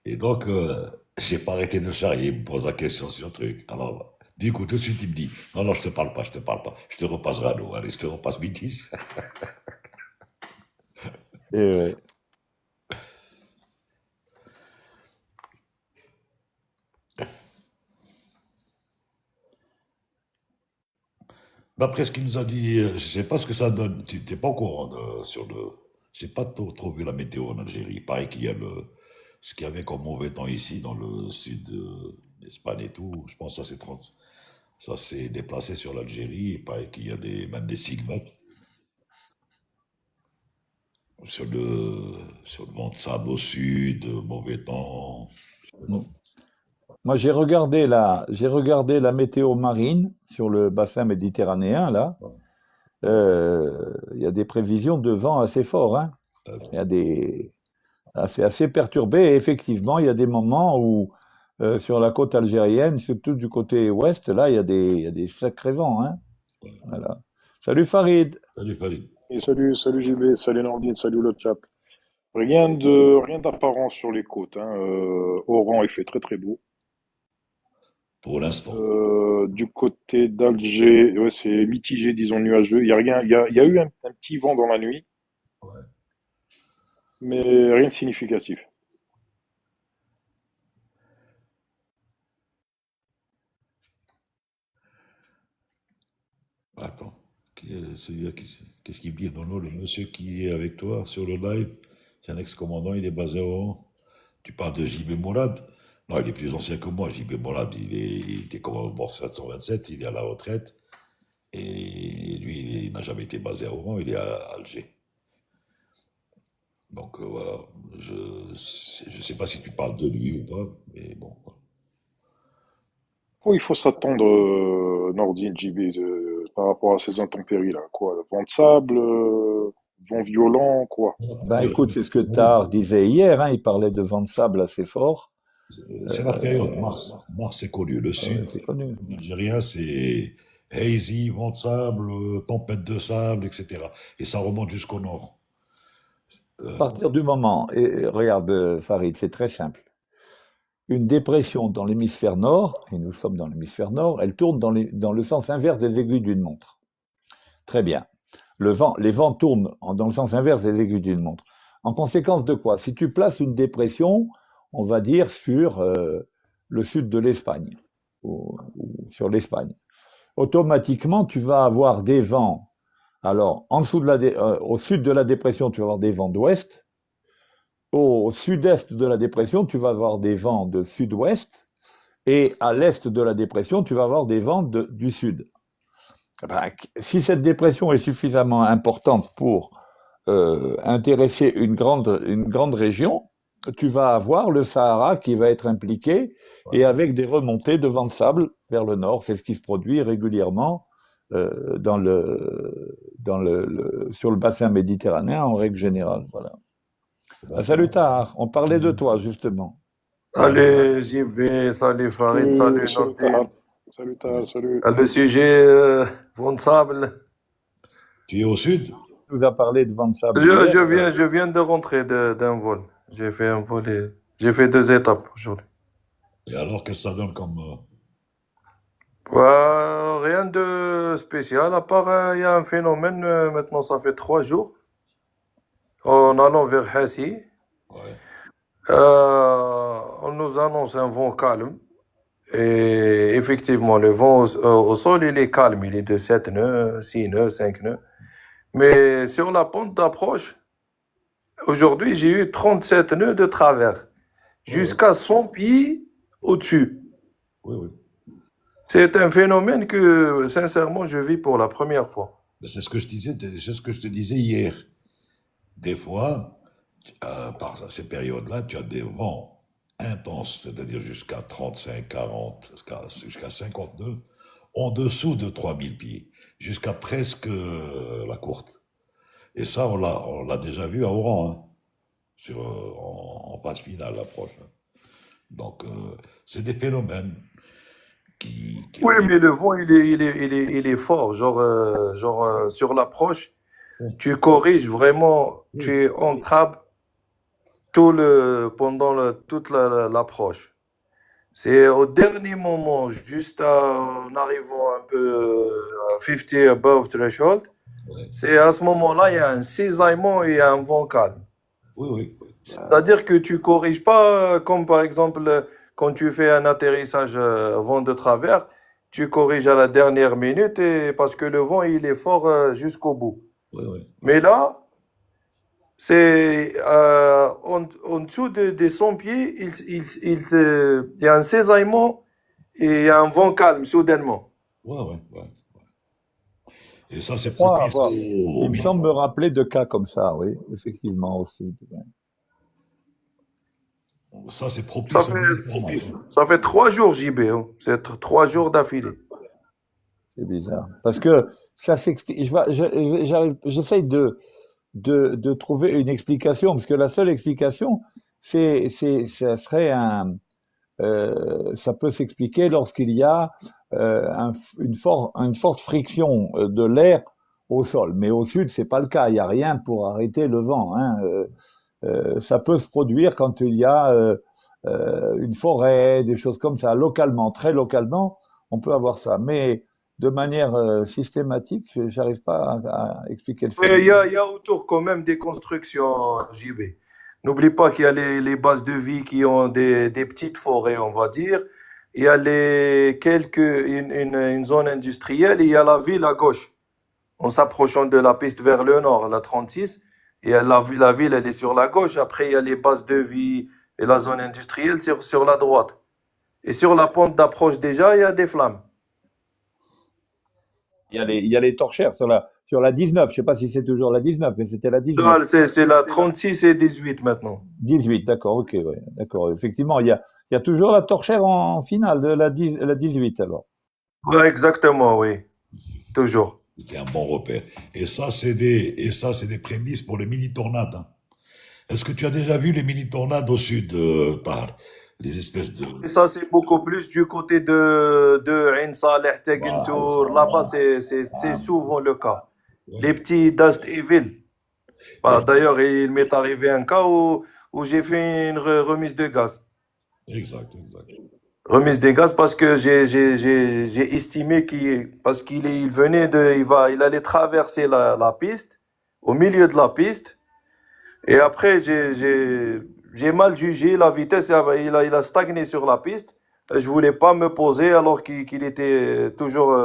Et donc, j'ai pas arrêté de charrier, il me pose la question sur le truc. Alors, du coup, tout de suite, il me dit, non, non, je te parle pas, je te parle pas. Je te repasse Rano, allez, je te repasse Métis. Et ouais. D'après ce qu'il nous a dit, je sais pas ce que ça donne. Tu n'es pas au courant sur le. J'ai pas trop vu la météo en Algérie. Pareil qu'il y a ce qu'il y avait comme mauvais temps ici, dans le sud d'Espagne et tout. Je pense que ça s'est déplacé sur l'Algérie. Il paraît qu'il y a même des sigmates sur le vent de sable au sud, mauvais temps. Je sais pas. Mm. Moi, j'ai regardé la météo marine sur le bassin méditerranéen, là. Il y a des prévisions de vent assez forts, hein. Euh, Il y a c'est assez perturbé. Et effectivement, il y a des moments où, sur la côte algérienne, surtout du côté ouest, là, il y a des sacrés vents, hein. Voilà. Salut Farid. Salut, Farid. Et salut JB, salut Nordine, salut le chat. Rien d'apparent sur les côtes, hein. Oran, il fait très très beau. Pour l'instant. Du côté d'Alger, ouais, c'est mitigé, disons nuageux. Il y a rien, il y a eu un petit vent dans la nuit, Ouais. mais rien de significatif. Attends. Qu'est-ce qu'il me dit? Non, non, le monsieur qui est avec toi sur le live, c'est un ex-commandant, il est basé au Oran. Tu parles de JB Mourad? Non, il est plus ancien que moi. JB Mourad, il était commandant de bord 727, il est à la retraite. Et lui, il n'a jamais été basé à Oran, il est à Alger. Donc voilà, je sais pas si tu parles de lui ou pas, mais bon. Oh, il faut s'attendre, Nordine, JB, par rapport à ces intempéries-là. Quoi, vent de sable, vent violent, quoi. Ben Oui, écoute, c'est ce que Tar disait hier, hein. Il parlait de vent de sable assez fort. c'est la période, mars. Mars, c'est connu. Le Ouais, sud, c'est connu. l'Algérien, c'est hazy, vent de sable, tempête de sable, etc. Et ça remonte jusqu'au nord. À Euh, partir du moment, et regarde Farid, c'est très simple. Une dépression dans l'hémisphère nord, et nous sommes dans l'hémisphère nord, elle tourne dans le sens inverse des aiguilles d'une montre. Très bien. Les vents tournent dans le sens inverse des aiguilles d'une montre. En conséquence de quoi? Si tu places une dépression, on va dire sur le sud de l'Espagne, ou sur l'Espagne, automatiquement tu vas avoir des vents. Alors, au sud de la dépression, tu vas avoir des vents d'ouest. Au sud-est de la dépression, tu vas avoir des vents de sud-ouest. Et à l'est de la dépression, tu vas avoir des vents du sud. Ben, si cette dépression est suffisamment importante pour intéresser une grande région, tu vas avoir le Sahara qui va être impliqué ouais. et avec des remontées de vent de sable vers le nord. C'est ce qui se produit régulièrement sur le bassin méditerranéen en règle générale. Voilà. Salut Tahar, on parlait de toi justement. Salut JB, salut Farid, salut Salut Nordine. Tahar, salut Tahar, salut. Le sujet vent de sable. Tu es au sud? Tu nous as parlé de vent de sable hier. Je viens de rentrer d'un vol. J'ai fait un vol et j'ai fait 2 étapes aujourd'hui. Et alors, qu'est-ce que ça donne comme. Rien de spécial, à part il y a un phénomène, maintenant ça fait 3 jours, en allant vers Hassi, Ouais. on nous annonce un vent calme. Et effectivement, le vent au sol, il est calme, il est de 7 nœuds, 6 nœuds, 5 nœuds. Mais sur la pente d'approche, aujourd'hui, j'ai eu 37 nœuds de travers, Ouais, jusqu'à 100 pieds au-dessus. oui, oui. C'est un phénomène que, sincèrement, je vis pour la première fois. Mais c'est ce que je disais, c'est ce que je te disais hier. Des fois, par ces périodes-là, tu as des vents intenses, c'est-à-dire jusqu'à 35, 40, jusqu'à 52, en dessous de 3000 pieds, jusqu'à presque la courte. Et ça, on l'a déjà vu à Oran, hein, en phase finale, l'approche. Donc, c'est des phénomènes qui Oui, arrivent. mais le vent, il est fort. Sur l'approche, Oui, tu corriges vraiment, oui, tu entraves toute l'approche. C'est au dernier moment, juste en arrivant un peu à 50 above threshold, oui, c'est à ce moment-là, il y a un cisaillement et un vent calme. oui, oui. C'est-à-dire que tu corriges pas, comme par exemple quand tu fais un atterrissage vent de travers, tu corriges à la dernière minute et parce que le vent il est fort jusqu'au bout. Oui, oui, oui. Mais là, c'est en dessous des 100 pieds, il y a un cisaillement et il y a un vent calme soudainement. Ouais, ouais, ouais. Et ça, Je c'est crois propice avoir. au Il me mini. semble me rappeler de cas comme ça, oui, effectivement aussi. Ça, c'est Ça propice au fait mini tornade, hein. ça fait 3 jours JB, hein. C'est 3 jours d'affilée. C'est bizarre. Parce que ça s'explique. J'essaye de trouver une explication, parce que la seule explication, ça serait ça peut s'expliquer lorsqu'il y a une forte friction de l'air au sol. Mais au sud, c'est pas le cas. Il n'y a rien pour arrêter le vent, hein. Ça peut se produire quand il y a une forêt, des choses comme ça, localement, très localement, on peut avoir ça. Mais de manière systématique, j'arrive pas à expliquer le Mais phénomène. il y a autour quand même des constructions JB. N'oublie pas qu'il y a les bases de vie qui ont des petites forêts, on va dire. Il y a une zone industrielle et il y a la ville à gauche. En s'approchant de la piste vers le nord, la 36, et la ville, elle est sur la gauche. Après, il y a les bases de vie et la zone industrielle sur la droite. Et sur la pente d'approche déjà, il y a des flammes. Il y a les torchères sur la 19. Je sais pas si c'est toujours la 19, mais c'était la 19. Là, c'est la 36 et 18 maintenant. 18, d'accord, ok, ouais, d'accord. Effectivement, il y a toujours la torchère en finale de la 18, alors. Ouais, exactement, oui. Toujours. C'était un bon repère. Et ça, c'est des prémices pour les mini tornades, hein. Est-ce que tu as déjà vu les mini tornades au sud, par les espèces de, Et ça, c'est beaucoup plus du côté de Ain Saleh, voilà, Tegentour. Là-bas, c'est ah, souvent le cas. Les ouais. petits Dust Evil. Bah, Et- d'ailleurs, il m'est arrivé un cas où j'ai fait une remise de gaz. exact, exact. Remise des gaz parce que j'ai estimé parce il venait il allait traverser la piste, au milieu de la piste. Et après, j'ai mal jugé la vitesse. Il a stagné sur la piste. Je voulais pas me poser alors qu'il était toujours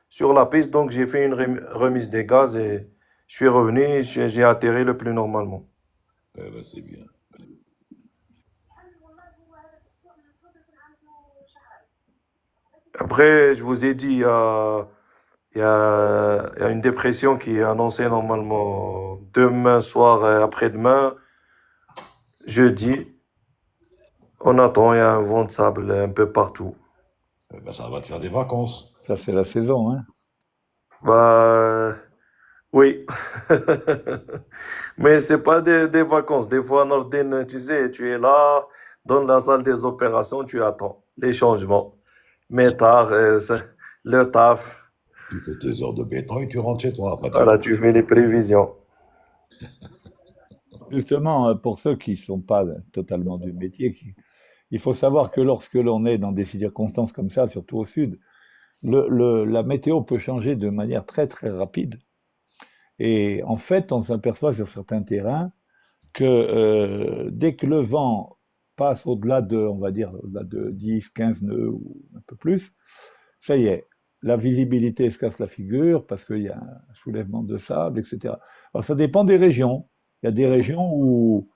sur la piste. Donc, j'ai fait une remise des gaz et je suis revenu. J'ai atterri le plus normalement. Eh ben, c'est bien. Après, je vous ai dit, il y a une dépression qui est annoncée normalement demain soir et après-demain, jeudi. On attend, il y a un vent de sable un peu partout. Eh ben, ça va te faire des vacances. Ça, c'est la saison, hein. Bah, oui. Mais c'est pas des vacances. Des fois, Nordine, tu sais, tu es là, dans la salle des opérations, tu attends les changements. Mais tard, le taf, Tu fais tes heures de béton et tu rentres chez toi. Après, tu voilà, rentres. tu fais les prévisions. Justement, pour ceux qui ne sont pas totalement du métier, il faut savoir que lorsque l'on est dans des circonstances comme ça, surtout au sud, la météo peut changer de manière très très rapide. Et en fait, on s'aperçoit sur certains terrains que dès que le vent passe au-delà de, on va dire, au-delà de 10, 15 nœuds ou un peu plus, ça y est, la visibilité se casse la figure parce qu'il y a un soulèvement de sable, etc. Alors ça dépend des régions. Il y a des régions où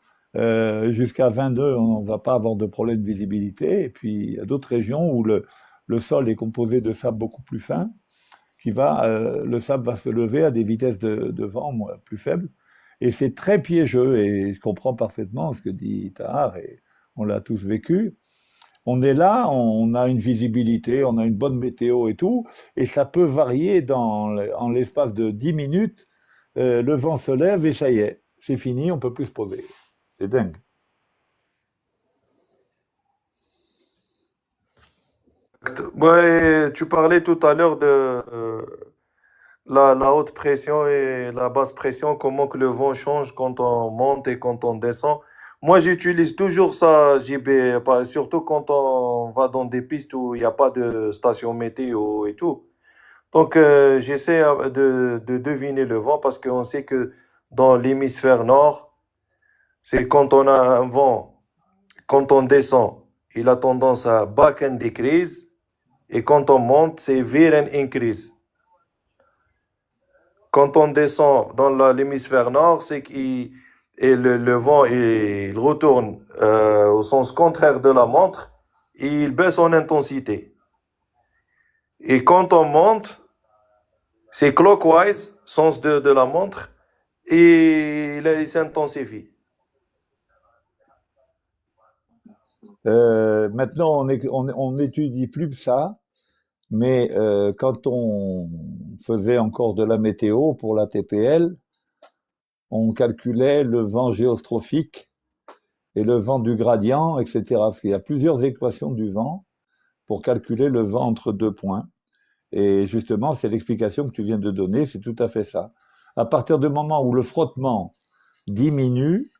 jusqu'à 22, on ne va pas avoir de problème de visibilité. Et puis il y a d'autres régions où le sol est composé de sable beaucoup plus fin, le sable va se lever à des vitesses de vent plus faibles. Et c'est très piégeux, et je comprends parfaitement ce que dit Tahar, et on l'a tous vécu. On est là, on a une visibilité, on a une bonne météo et tout, et ça peut varier en l'espace de 10 minutes. Le vent se lève et ça y est, c'est fini, on peut plus se poser. C'est dingue. Ouais, tu parlais tout à l'heure de la haute pression et la basse pression, comment que le vent change quand on monte et quand on descend. Moi, j'utilise toujours ça, JB, surtout quand on va dans des pistes où il n'y a pas de station météo et tout. Donc, j'essaie de deviner le vent parce qu'on sait que dans l'hémisphère nord, c'est quand on a un vent, quand on descend, il a tendance à back and decrease et quand on monte, c'est veer and increase. Quand on descend dans l'hémisphère nord, c'est qu'il et le vent il retourne au sens contraire de la montre et il baisse en intensité. Et quand on monte, c'est clockwise, sens de la montre, et il s'intensifie. Maintenant, on n'étudie plus ça, mais quand on faisait encore de la météo pour la TPL, on calculait le vent géostrophique et le vent du gradient, etc. Parce qu'il y a plusieurs équations du vent pour calculer le vent entre deux points. Et justement, c'est l'explication que tu viens de donner, c'est tout à fait ça. À partir du moment où le frottement diminue,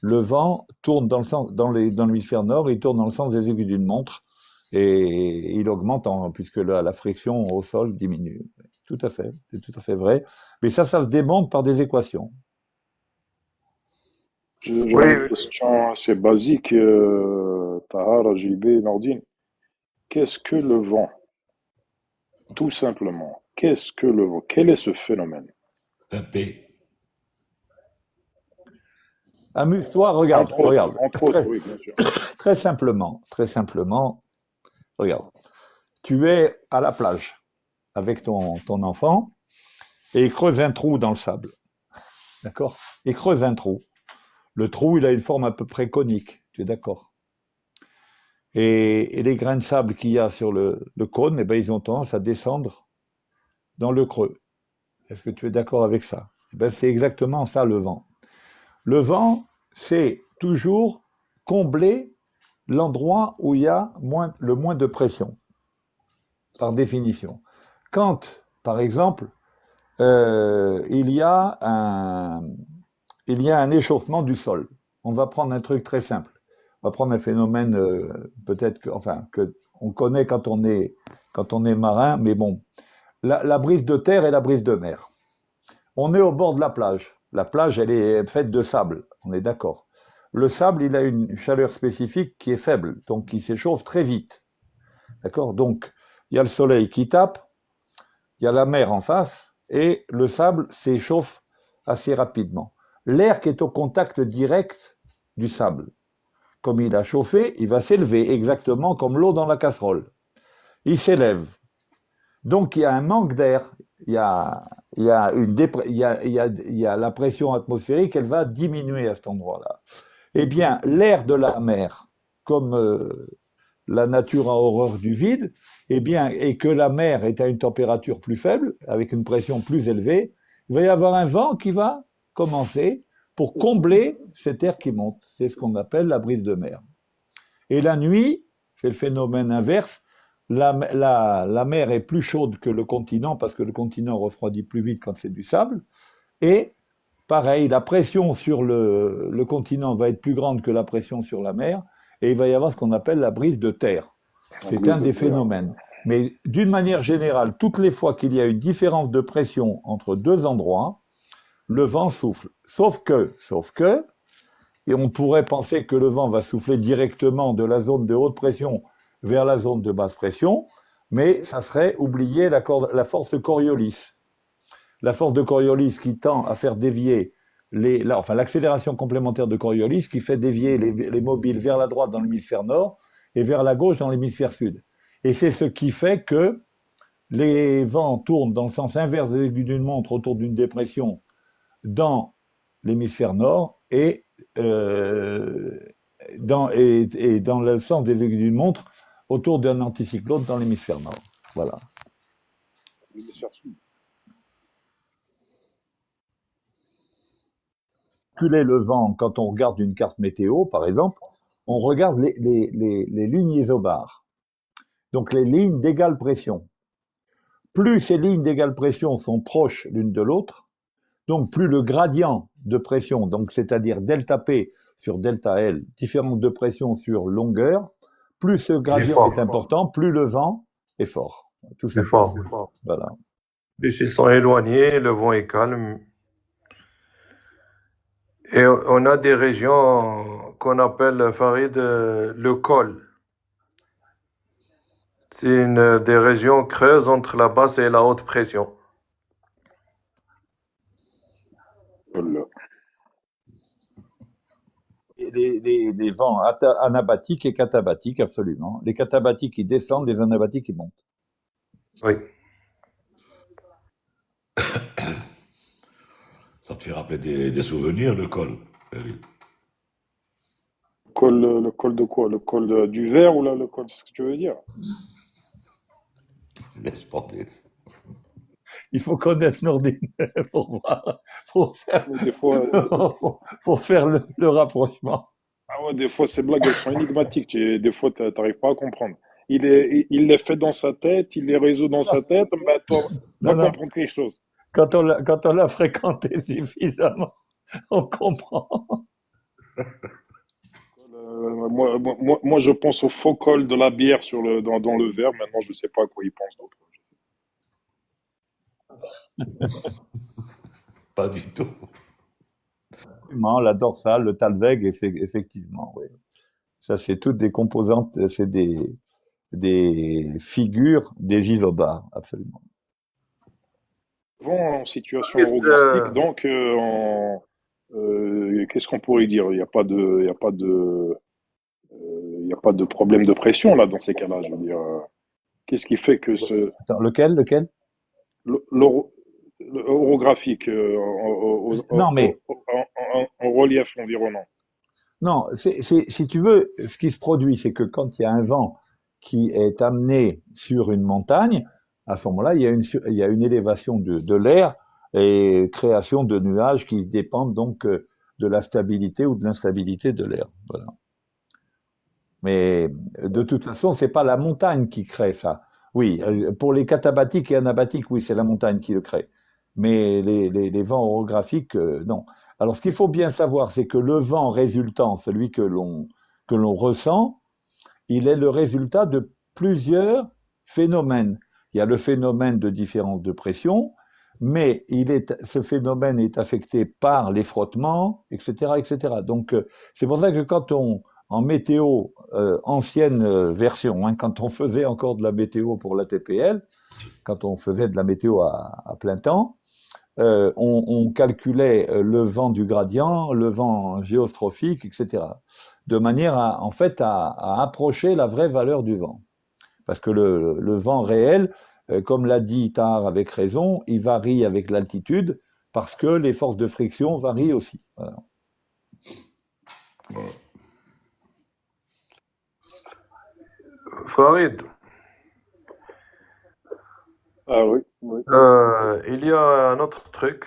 le vent tourne dans le sens, dans l'hémisphère nord, il tourne dans le sens des aiguilles d'une montre et il augmente puisque la friction au sol diminue. Tout à fait, c'est tout à fait vrai. Mais ça se démontre par des équations. J'aurais Oui, une question assez basique, Tahar, JB, Nordine. Qu'est-ce que le vent? Tout simplement. Qu'est-ce que le vent? Quel est ce phénomène? Un P. Amuse-toi, regarde, regarde. Entre autres, oui, bien sûr. Très simplement, regarde. Tu es à la plage avec ton enfant et il creuse un trou dans le sable. D'accord? Il creuse un trou. Le trou, il a une forme à peu près conique. Tu es d'accord? Et les grains de sable qu'il y a sur le cône, eh ben, ils ont tendance à descendre dans le creux. Est-ce que tu es d'accord avec ça? Eh ben, c'est exactement ça le vent. Le vent, c'est toujours combler l'endroit où il y a le moins de pression, par définition. Quand, par exemple, il y a un échauffement du sol, on va prendre un truc très simple. On va prendre un phénomène peut-être que on connaît quand on est marin, mais bon, la brise de terre et la brise de mer. On est au bord de la plage. La plage, elle est faite de sable, on est d'accord. Le sable, il a une chaleur spécifique qui est faible, donc il s'échauffe très vite. D'accord? Donc, il y a le soleil qui tape, il y a la mer en face, et le sable s'échauffe assez rapidement. L'air qui est au contact direct du sable, comme il a chauffé, il va s'élever exactement comme l'eau dans la casserole. Il s'élève. Donc il y a un manque d'air, il y a la pression atmosphérique, elle va diminuer à cet endroit-là. Eh bien, l'air de la mer, comme la nature a horreur du vide, eh bien, et que la mer est à une température plus faible, avec une pression plus élevée, il va y avoir un vent qui va commencer pour combler cet air qui monte. C'est ce qu'on appelle la brise de mer. Et la nuit, c'est le phénomène inverse. La mer est plus chaude que le continent parce que le continent refroidit plus vite quand c'est du sable. Et pareil, la pression sur le continent va être plus grande que la pression sur la mer. Et il va y avoir ce qu'on appelle la brise de terre. C'est un des phénomènes. Mais d'une manière générale, toutes les fois qu'il y a une différence de pression entre deux endroits, le vent souffle. Sauf que, et on pourrait penser que le vent va souffler directement de la zone de haute pression vers la zone de basse pression, mais ça serait oublier la force de Coriolis. La force de Coriolis qui tend à faire dévier l'accélération complémentaire de Coriolis qui fait dévier les mobiles vers la droite dans l'hémisphère nord et vers la gauche dans l'hémisphère sud. Et c'est ce qui fait que les vents tournent dans le sens inverse des aiguilles d'une montre autour d'une dépression dans l'hémisphère nord et dans le sens des aiguilles d'une montre autour d'un anticyclone dans l'hémisphère nord. Voilà. L'hémisphère sud. Calculer le vent, quand on regarde une carte météo, par exemple, on regarde les lignes isobars. Donc les lignes d'égale pression. Plus ces lignes d'égale pression sont proches l'une de l'autre, donc plus le gradient de pression, donc c'est-à-dire delta P sur delta L, différence de pression sur longueur, plus ce Il est gradient est fort. important, plus le vent est fort. Tout Il est simplement. fort. Voilà. Plus ils sont éloignés, le vent est calme. Et on a des régions qu'on appelle, Farid, le col. C'est des régions creuses entre la basse et la haute pression. Voilà. Et les vents anabatiques et catabatiques, absolument. Les catabatiques, ils descendent, les anabatiques, ils montent. Oui. Ça te fait rappeler des souvenirs, le col. Le col de quoi? Le col du verre ou là, le col, c'est ce que tu veux dire? Laisse tomber. Il faut connaître Nordine pour voir, pour faire, Mais des fois, pour faire le rapprochement. ah ouais, des fois, ces blagues, elles sont énigmatiques. Des fois, tu n'arrives pas à comprendre. Il les fait dans sa tête, il les résout dans sa tête, mais toi, va Non, non, comprendre quelque chose. quand on l'a fréquenté suffisamment, on comprend. Moi, je pense au faux col de la bière dans le verre. Maintenant, je ne sais pas à quoi il pense d'autre. Pas du tout. La dorsale, le talweg, effectivement, oui. Ça, c'est toutes des composantes, c'est des figures des isobars, absolument. Vent en situation orographique, donc, qu'est-ce qu'on pourrait dire? Il n'y a pas de, il y a pas de, il y a pas de problème de pression là dans ces cas-là. Je veux dire, qu'est-ce qui fait que Attends, lequel? l'oro- orographique Non, mais en relief environnant? non, si tu veux, ce qui se produit, c'est que quand il y a un vent qui est amené sur une montagne, à ce moment-là, il y a une élévation de l'air et création de nuages qui dépendent donc de la stabilité ou de l'instabilité de l'air. Voilà. Mais de toute façon, c'est pas la montagne qui crée ça. Oui, pour les catabatiques et anabatiques, oui, c'est la montagne qui le crée. Mais les vents orographiques, non. Alors, ce qu'il faut bien savoir, c'est que le vent résultant, celui que l'on ressent, il est le résultat de plusieurs phénomènes. Il y a le phénomène de différence de pression, mais ce phénomène est affecté par les frottements, etc., etc. Donc, c'est pour ça que en météo, ancienne version, hein, quand on faisait encore de la météo pour la TPL, quand on faisait de la météo à plein temps, on calculait le vent du gradient, le vent géostrophique, etc. De manière en fait, à approcher la vraie valeur du vent. Parce que le vent réel, comme l'a dit Tahar avec raison, il varie avec l'altitude parce que les forces de friction varient aussi. Voilà. Farid, Ah oui. il y a un autre truc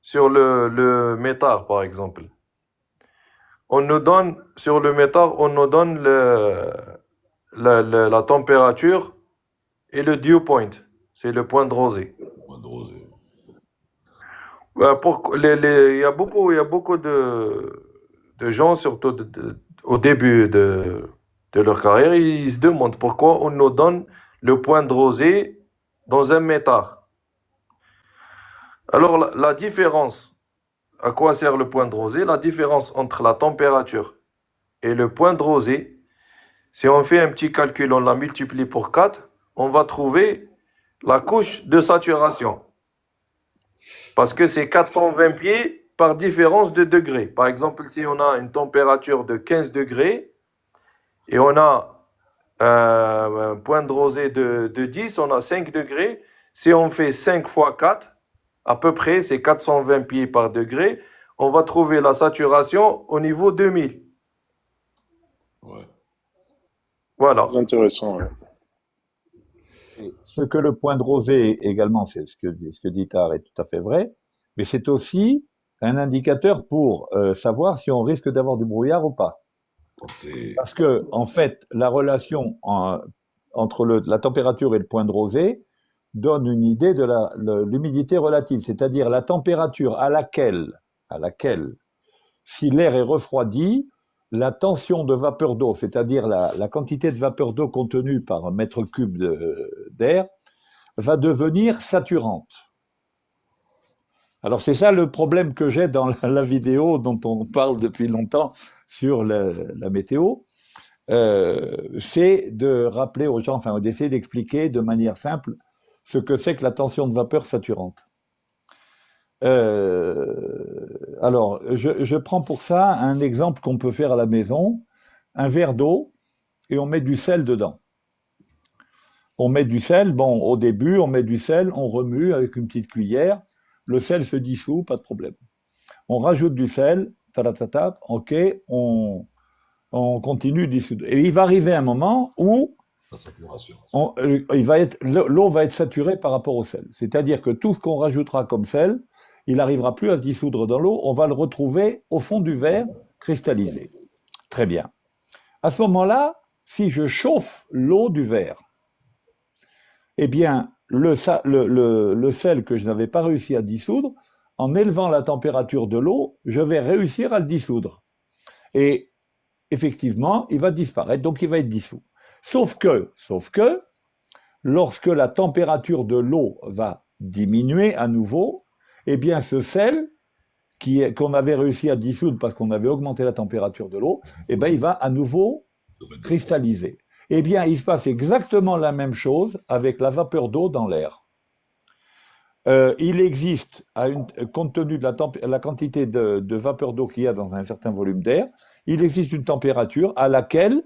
sur le métard, par exemple. Sur le métard, on nous donne la température et le dew point. C'est le point de rosée. Point de rosée. Il y a beaucoup de gens, surtout au début de leur carrière, ils se demandent pourquoi on nous donne le point de rosée dans un métard. Alors, la différence, à quoi sert le point de rosée? La différence entre la température et le point de rosée, si on fait un petit calcul, on la multiplie pour 4, on va trouver la couche de saturation. Parce que c'est 420 pieds par différence de degrés. Par exemple, si on a une température de 15 degrés et on a un point de rosée de 10, on a 5 degrés. Si on fait 5 fois 4, à peu près, c'est 420 pieds par degré. on va trouver la saturation au niveau 2000. Ouais. Voilà. Très intéressant, ouais. Et ce que le point de rosée également, c'est ce que dit Tahar est tout à fait vrai, mais c'est aussi un indicateur pour savoir si on risque d'avoir du brouillard ou pas. C'est Parce que, en fait, la relation entre la température et le point de rosée donne une idée de l'humidité relative, c'est-à-dire la température à laquelle, si l'air est refroidi, la tension de vapeur d'eau, c'est-à-dire la quantité de vapeur d'eau contenue par mètre cube d'air, va devenir saturante. Alors c'est ça le problème que j'ai dans la vidéo dont on parle depuis longtemps sur la météo. C'est de rappeler aux gens, enfin d'essayer d'expliquer de manière simple ce que c'est que la tension de vapeur saturante. Alors, je prends pour ça un exemple qu'on peut faire à la maison, un verre d'eau, et on met du sel dedans. On met du sel, bon, au début, on met du sel, on remue avec une petite cuillère, le sel se dissout, pas de problème. On rajoute du sel, ok, on continue de dissoudre. Et il va arriver un moment où la saturation. l'eau va être saturée par rapport au sel. C'est-à-dire que tout ce qu'on rajoutera comme sel, il n'arrivera plus à se dissoudre dans l'eau, on va le retrouver au fond du verre cristallisé. Très bien. À ce moment-là, si je chauffe l'eau du verre, eh bien, le sel que je n'avais pas réussi à dissoudre, en élevant la température de l'eau, je vais réussir à le dissoudre. Et effectivement, il va disparaître, donc il va être dissous. Sauf que, lorsque la température de l'eau va diminuer à nouveau, eh bien ce sel qu'on avait réussi à dissoudre parce qu'on avait augmenté la température de l'eau, eh bien il va à nouveau cristalliser. Eh bien, il se passe exactement la même chose avec la vapeur d'eau dans l'air. Il existe, compte tenu de la quantité de vapeur d'eau qu'il y a dans un certain volume d'air, il existe une température à laquelle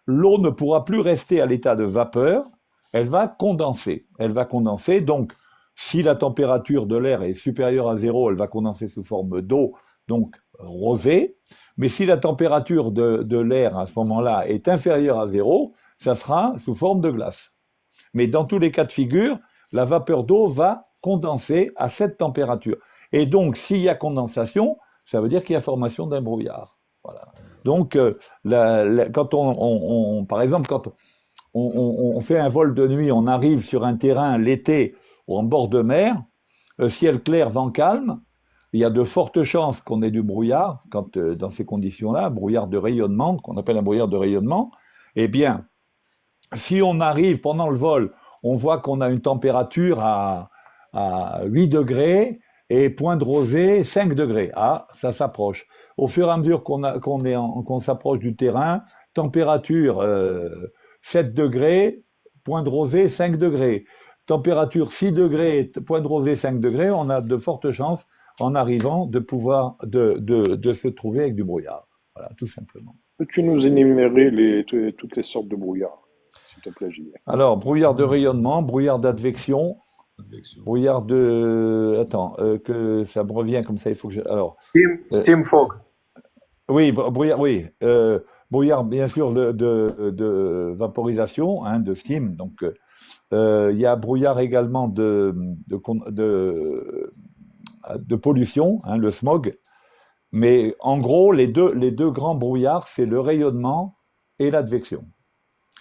l'eau ne pourra plus rester à l'état de vapeur, elle va condenser. Elle va condenser, donc si la température de l'air est supérieure à 0, elle va condenser sous forme d'eau, donc rosée. Mais si la température de l'air à ce moment-là est inférieure à 0, ça sera sous forme de glace. Mais dans tous les cas de figure, la vapeur d'eau va condenser à cette température. Et donc, s'il y a condensation, ça veut dire qu'il y a formation d'un brouillard. Voilà. Donc, quand par exemple, quand on fait un vol de nuit, on arrive sur un terrain l'été ou en bord de mer, ciel clair, vent calme, il y a de fortes chances qu'on ait du brouillard, dans ces conditions-là, brouillard de rayonnement, qu'on appelle un brouillard de rayonnement. Eh bien, si on arrive pendant le vol, on voit qu'on a une température à 8 degrés et point de rosée 5 degrés. Ah, ça s'approche. Au fur et à mesure qu'on s'approche du terrain, température 7 degrés, point de rosée 5 degrés. Température 6 degrés, point de rosée 5 degrés, on a de fortes chances en arrivant de pouvoir de se trouver avec du brouillard. Voilà, tout simplement. Peux-tu nous énumérer toutes les sortes de brouillard, s'il te plaît, JB? Alors, brouillard de rayonnement, brouillard d'advection, brouillard de... Attends, que ça me revient comme ça, il faut que je... Alors, Steam fog. oui, brouillard, oui. Brouillard, bien sûr, de vaporisation, hein, de steam. Donc, il y a brouillard également de pollution, hein, le smog. Mais en gros, les deux grands brouillards, c'est le rayonnement et l'advection.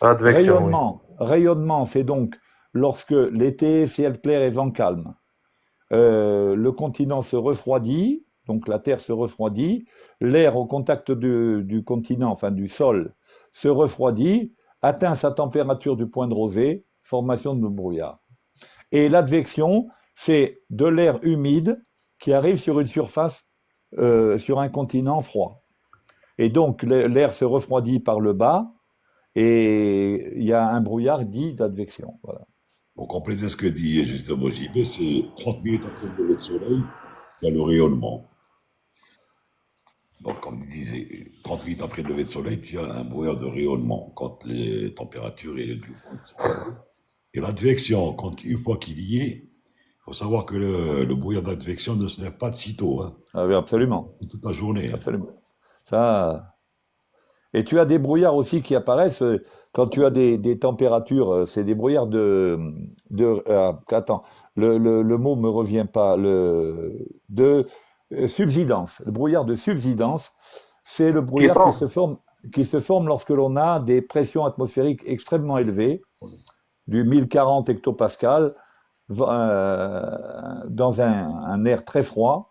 Rayonnement, c'est donc lorsque l'été, ciel clair et vent calme, le continent se refroidit, donc la Terre se refroidit, l'air au contact du continent, enfin du sol, se refroidit, atteint sa température du point de rosée, formation de brouillard. Et l'advection, c'est de l'air humide qui arrive sur une surface, sur un continent froid. Et donc l'air se refroidit par le bas et il y a un brouillard dit d'advection. Voilà. Pour compléter ce que dit justement JB, c'est 30 minutes après le lever de soleil, il y a le rayonnement. Donc, comme il disait, 30 minutes après le lever de soleil, tu as un brouillard de rayonnement quand les températures et du point de soleil. Et l'advection, une fois qu'il y est, faut savoir que le brouillard d'advection ne se lève pas de sitôt, hein. Ah oui, absolument, C'est toute la journée, hein. absolument. Ça. Et tu as des brouillards aussi qui apparaissent quand tu as des températures. C'est des brouillards attends, le mot me revient pas. De subsidence. Le brouillard de subsidence, c'est le Qui brouillard tombe. qui se forme lorsque l'on a des pressions atmosphériques extrêmement élevées, du 1040 hectopascal, dans un air très froid.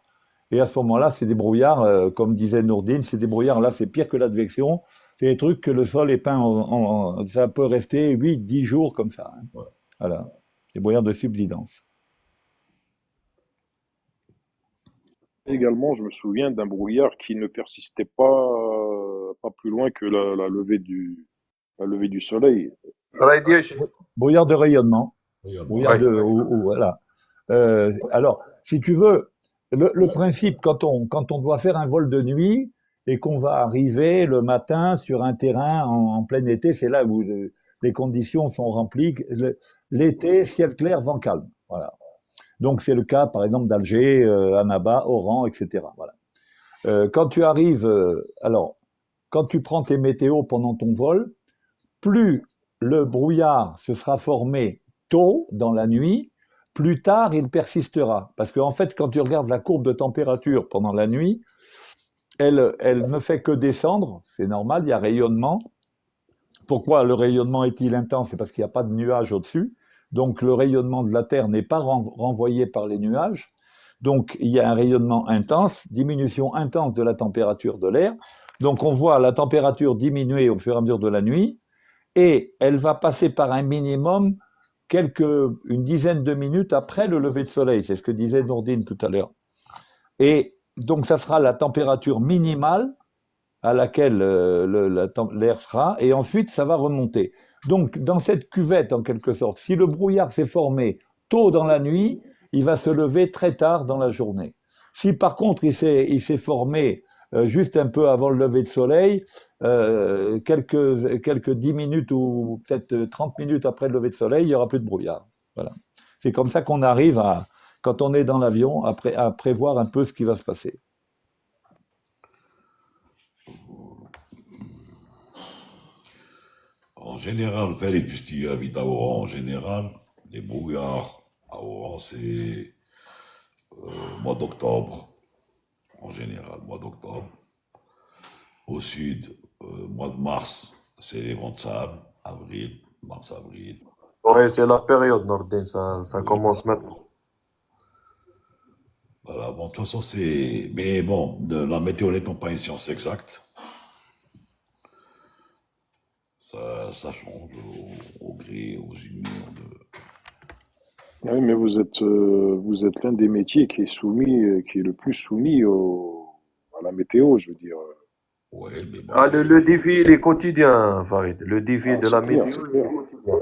Et à ce moment-là, c'est des brouillards, comme disait Nourdine, c'est des brouillards, là, c'est pire que l'advection. C'est des trucs que le sol est peint ça peut rester 8-10 jours comme ça, hein. Ouais. Voilà. Des brouillards de subsidence. Également, je me souviens d'un brouillard qui ne persistait pas plus loin que la levée du soleil. Radiation. Brouillard de rayonnement. Rayonnement, Brouillard Oui. voilà. Alors, si tu veux, le principe, quand on doit faire un vol de nuit et qu'on va arriver le matin sur un terrain en plein été, c'est là où les conditions sont remplies. L'été, ciel clair, vent calme. Voilà. Donc, c'est le cas, par exemple, d'Alger, Annaba, Oran, etc. Voilà. Quand tu arrives, alors, quand tu prends tes météos pendant ton vol, plus le brouillard se sera formé tôt dans la nuit, plus tard il persistera. Parce qu'en fait, quand tu regardes la courbe de température pendant la nuit, elle ne fait que descendre, c'est normal, il y a rayonnement. Pourquoi le rayonnement est-il intense? C'est parce qu'il n'y a pas de nuages au-dessus. Donc le rayonnement de la Terre n'est pas renvoyé par les nuages. Donc il y a un rayonnement intense, diminution intense de la température de l'air. Donc on voit la température diminuer au fur et à mesure de la nuit, et elle va passer par un minimum une dizaine de minutes après le lever de soleil. C'est ce que disait Nourdine tout à l'heure. Et donc ça sera la température minimale à laquelle l'air sera, et ensuite ça va remonter. Donc dans cette cuvette, en quelque sorte, si le brouillard s'est formé tôt dans la nuit, il va se lever très tard dans la journée. Si par contre il s'est formé juste un peu avant le lever de soleil, quelques 10 minutes ou peut-être 30 minutes après le lever de soleil, il n'y aura plus de brouillard. Voilà. C'est comme ça qu'on arrive quand on est dans l'avion, à prévoir un peu ce qui va se passer. En général, Félix, puisque tu habites à Oran, en général, les brouillards à Oran, c'est mois d'octobre, en général, mois d'octobre. Au sud, mois de mars, c'est les vents de sable, avril, mars-avril. Oui, c'est la période, Nordin, ça Oui, commence maintenant. voilà, bon, de toute façon, c'est. Mais bon, la météo n'étant pas une science exacte, ça change au gré, aux humeurs. Oui, mais vous êtes l'un des métiers qui est le plus soumis à la météo, je veux dire. Ouais, mais Ah, bon, le défi, il est quotidien, Farid. Le défi Ah, de la c'est clair, météo, c'est il est clair. quotidien.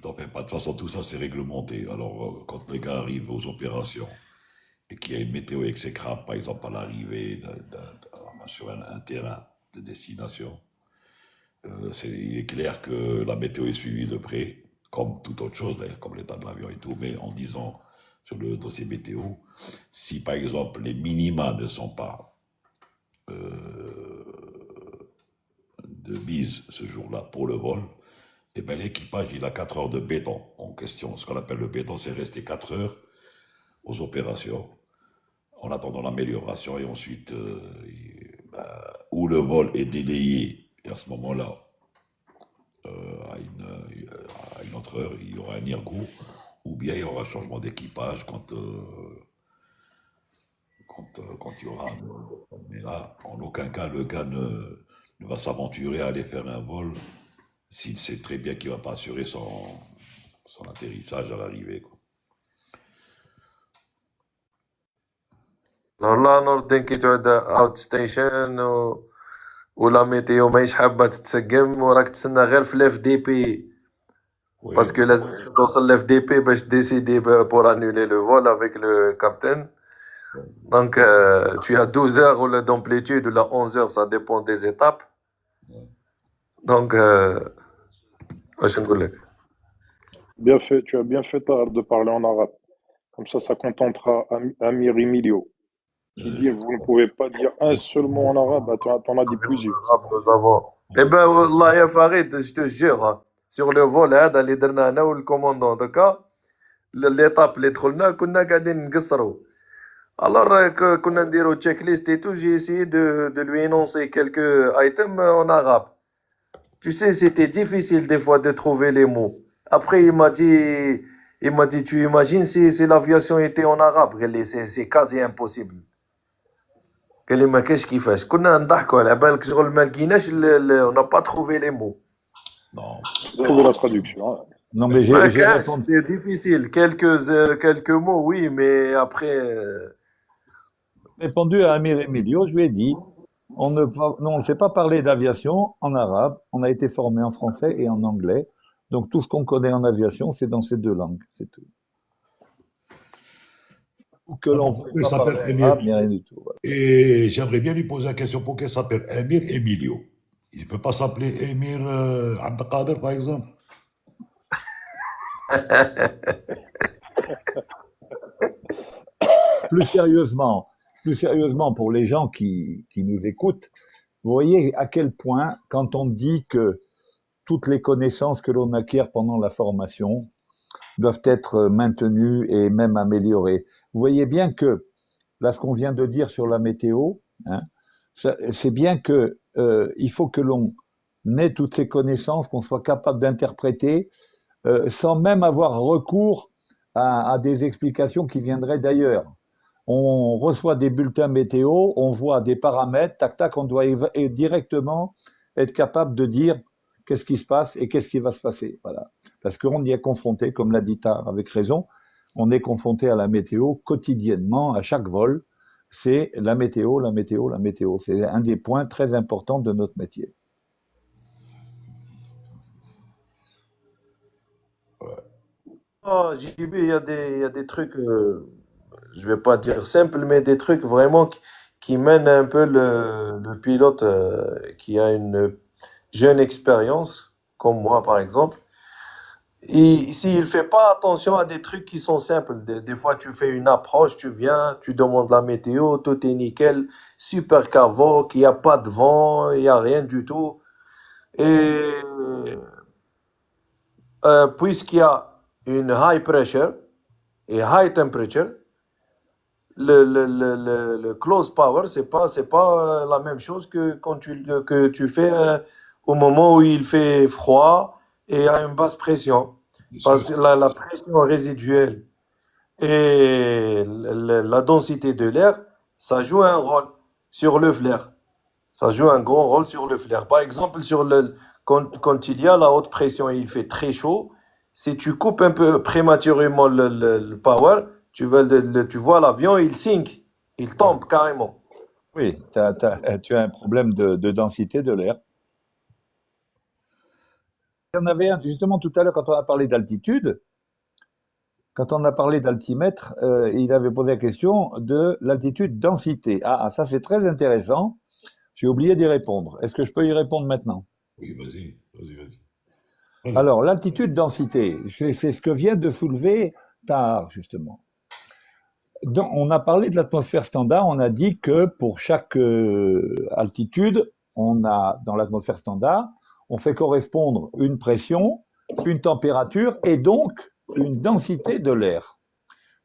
donc, mais pas de toute façon, tout ça, c'est réglementé. Alors, quand les gars arrivent aux opérations et qu'il y a une météo exécrable, par exemple, à l'arrivée sur un terrain de destination, il est clair que la météo est suivie de près, comme toute autre chose, d'ailleurs, comme l'état de l'avion et tout, mais en disant sur le dossier météo, si par exemple les minima ne sont pas euh, de mise ce jour-là pour le vol, eh ben, l'équipage, il a 4 heures de béton en question. Ce qu'on appelle le béton, c'est rester 4 heures aux opérations, en attendant l'amélioration, et ensuite, où le vol est délayé, et à ce moment-là, à une autre heure, il y aura un ergot, ou bien il y aura un changement d'équipage quand il y aura. Mais là, en aucun cas, le gars ne va s'aventurer à aller faire un vol s'il sait très bien qu'il ne va pas assurer son atterrissage à l'arrivée, quoi. Alors là, Nordin, كي تعود اوت ستيشن ولا ميتيو ماهيش حابة تتسقم وراك تسنى غير في الاف دي بي Oui, باسكو لازم توصل الاف دي بي باش ديسيدي بور انولي لو فول افيك لو كابتن. Donc, tu as 12 heures ou d'amplitude ou 11 heures, ça dépend des étapes. Donc, واش نقول لك. Bien fait, tu as bien fait Tahar, de parler en arabe. Comme ça contentera Amir Emilio. Qui dit, Je vous ne comprends. pouvez pas dire un seul mot en arabe. Attends, t'en as dit plusieurs. Nous avons. Eh ben, والله يا فريد, je te jure, hein, sur le vol هذا اللي درنا انا والكوموندون دوكا, l'étape اللي دخلنا كنا قاعدين نقصروا. Alors كنا نديرو تشيك ليست et tout, j'ai essayé de lui énoncer quelques items en arabe. Tu sais, c'était difficile des fois de trouver les mots. Après, il m'a dit, tu imagines si l'aviation était en arabe? قال لي c'est quasi impossible. قال لي ما كاش كيفاش. كنا نضحكوا على بالك شغل ما لقيناش on n'a pas trouvé les mots. Non. Vous avez la traduction. Hein. Non, mais ما j'ai كاش, répondu. c'est difficile. Quelques mots, oui, mais après. Répondu à Amir Emilio, je lui ai dit, on ne sait pas parler d'aviation en arabe, on a été formé en français et en anglais, donc tout ce qu'on connaît en aviation, c'est dans ces deux langues, c'est tout. Ou que l'on Pourquoi ne il pas s'appelle parler Emir? arabe, ni rien du tout. Voilà. Et j'aimerais bien lui poser la question pourquoi il s'appelle Emir Emilio. Il ne peut pas s'appeler Emir Abdelkader, par exemple. Plus sérieusement, pour les gens qui nous écoutent, vous voyez à quel point, quand on dit que toutes les connaissances que l'on acquiert pendant la formation doivent être maintenues et même améliorées. Vous voyez bien que, là, ce qu'on vient de dire sur la météo, hein, c'est bien que il faut que l'on ait toutes ces connaissances, qu'on soit capable d'interpréter, sans même avoir recours à des explications qui viendraient d'ailleurs. On reçoit des bulletins météo, on voit des paramètres, tac, tac, on doit directement être capable de dire qu'est-ce qui se passe et qu'est-ce qui va se passer. Voilà. Parce qu'on y est confronté, comme l'a dit Tar avec raison, on est confronté à la météo quotidiennement, à chaque vol. C'est la météo, la météo, la météo. C'est un des points très importants de notre métier. Oh, JB, il y a des trucs, je vais pas dire simples, mais des trucs vraiment qui mènent un peu le pilote qui a une jeune expérience, comme moi par exemple. Et s'il fait pas attention à des trucs qui sont simples, des fois tu fais une approche, tu viens, tu demandes la météo, tout est nickel, super cavoc, il n'y a pas de vent, il n'y a rien du tout. Et puisqu'il y a une high pressure et high temperature, le close power, c'est pas la même chose que que tu fais au moment où il fait froid et à une basse pression. Bien Parce sûr. que la pression résiduelle et la densité de l'air, ça joue un rôle sur le flair. Ça joue un grand rôle sur le flair. Par exemple, quand il y a la haute pression et il fait très chaud, si tu coupes un peu prématurément le power, tu vois l'avion, il sink, il tombe carrément. Oui, tu as un problème de densité de l'air. Il y en avait un, justement, tout à l'heure, quand on a parlé d'altitude, quand on a parlé d'altimètre, il avait posé la question de l'altitude densité. Ah, ça c'est très intéressant. J'ai oublié d'y répondre. Est-ce que je peux y répondre maintenant? Oui, vas-y. Alors, l'altitude densité, c'est ce que vient de soulever Tahar, justement. On a parlé de l'atmosphère standard, on a dit que pour chaque altitude, on a, dans l'atmosphère standard, on fait correspondre une pression, une température et donc une densité de l'air,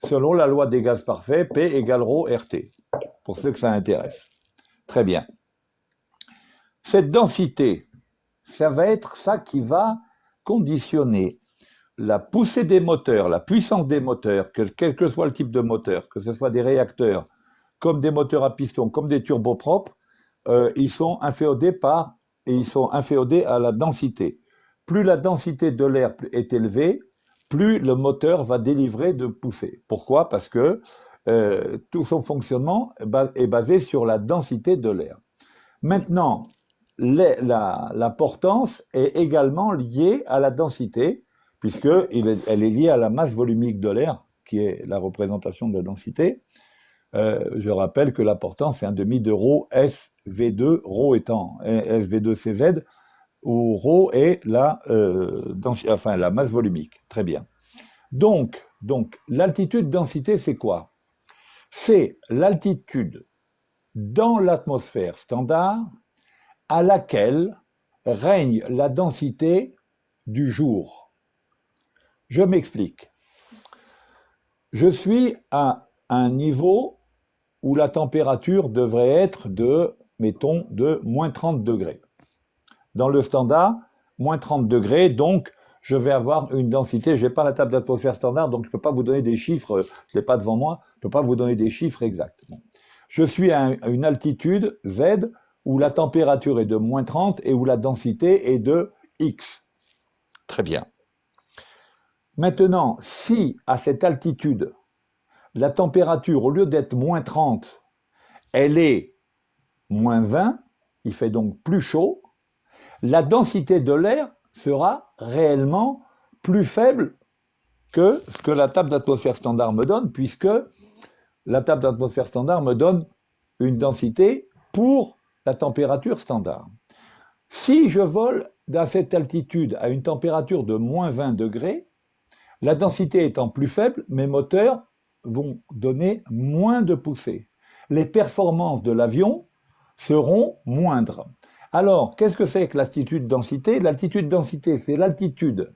selon la loi des gaz parfaits, P égale ρ RT, pour ceux que ça intéresse. Très bien. Cette densité, ça va être ça qui va conditionner la poussée des moteurs, la puissance des moteurs, quel que soit le type de moteur, que ce soit des réacteurs, comme des moteurs à piston, comme des turbopropres, ils sont inféodés à la densité. Plus la densité de l'air est élevée, plus le moteur va délivrer de poussée. Pourquoi? Parce que tout son fonctionnement est basé sur la densité de l'air. Maintenant, la portance est également liée à la densité, puisqu'elle est liée à la masse volumique de l'air, qui est la représentation de la densité. Je rappelle que la portance, c'est un demi de ρ SV2, ρ étant SV2CZ, où ρ est la masse volumique. Très bien. Donc l'altitude-densité, c'est quoi? C'est l'altitude dans l'atmosphère standard à laquelle règne la densité du jour. Je m'explique. Je suis à un niveau où la température devrait être mettons, de moins 30 degrés. Dans le standard, moins 30 degrés, donc je vais avoir une densité, je n'ai pas la table d'atmosphère standard, donc je ne peux pas vous donner des chiffres, je ne l'ai pas devant moi, je ne peux pas vous donner des chiffres exacts. Bon. Je suis à une altitude, Z, où la température est de moins 30 et où la densité est de X. Très bien. Maintenant, si à cette altitude, la température, au lieu d'être moins 30, elle est moins 20, il fait donc plus chaud, la densité de l'air sera réellement plus faible que ce que la table d'atmosphère standard me donne, puisque la table d'atmosphère standard me donne une densité pour la température standard. Si je vole à cette altitude à une température de moins 20 degrés, la densité étant plus faible, mes moteurs vont donner moins de poussée. Les performances de l'avion seront moindres. Alors, qu'est-ce que c'est que l'altitude-densité? L'altitude-densité, c'est l'altitude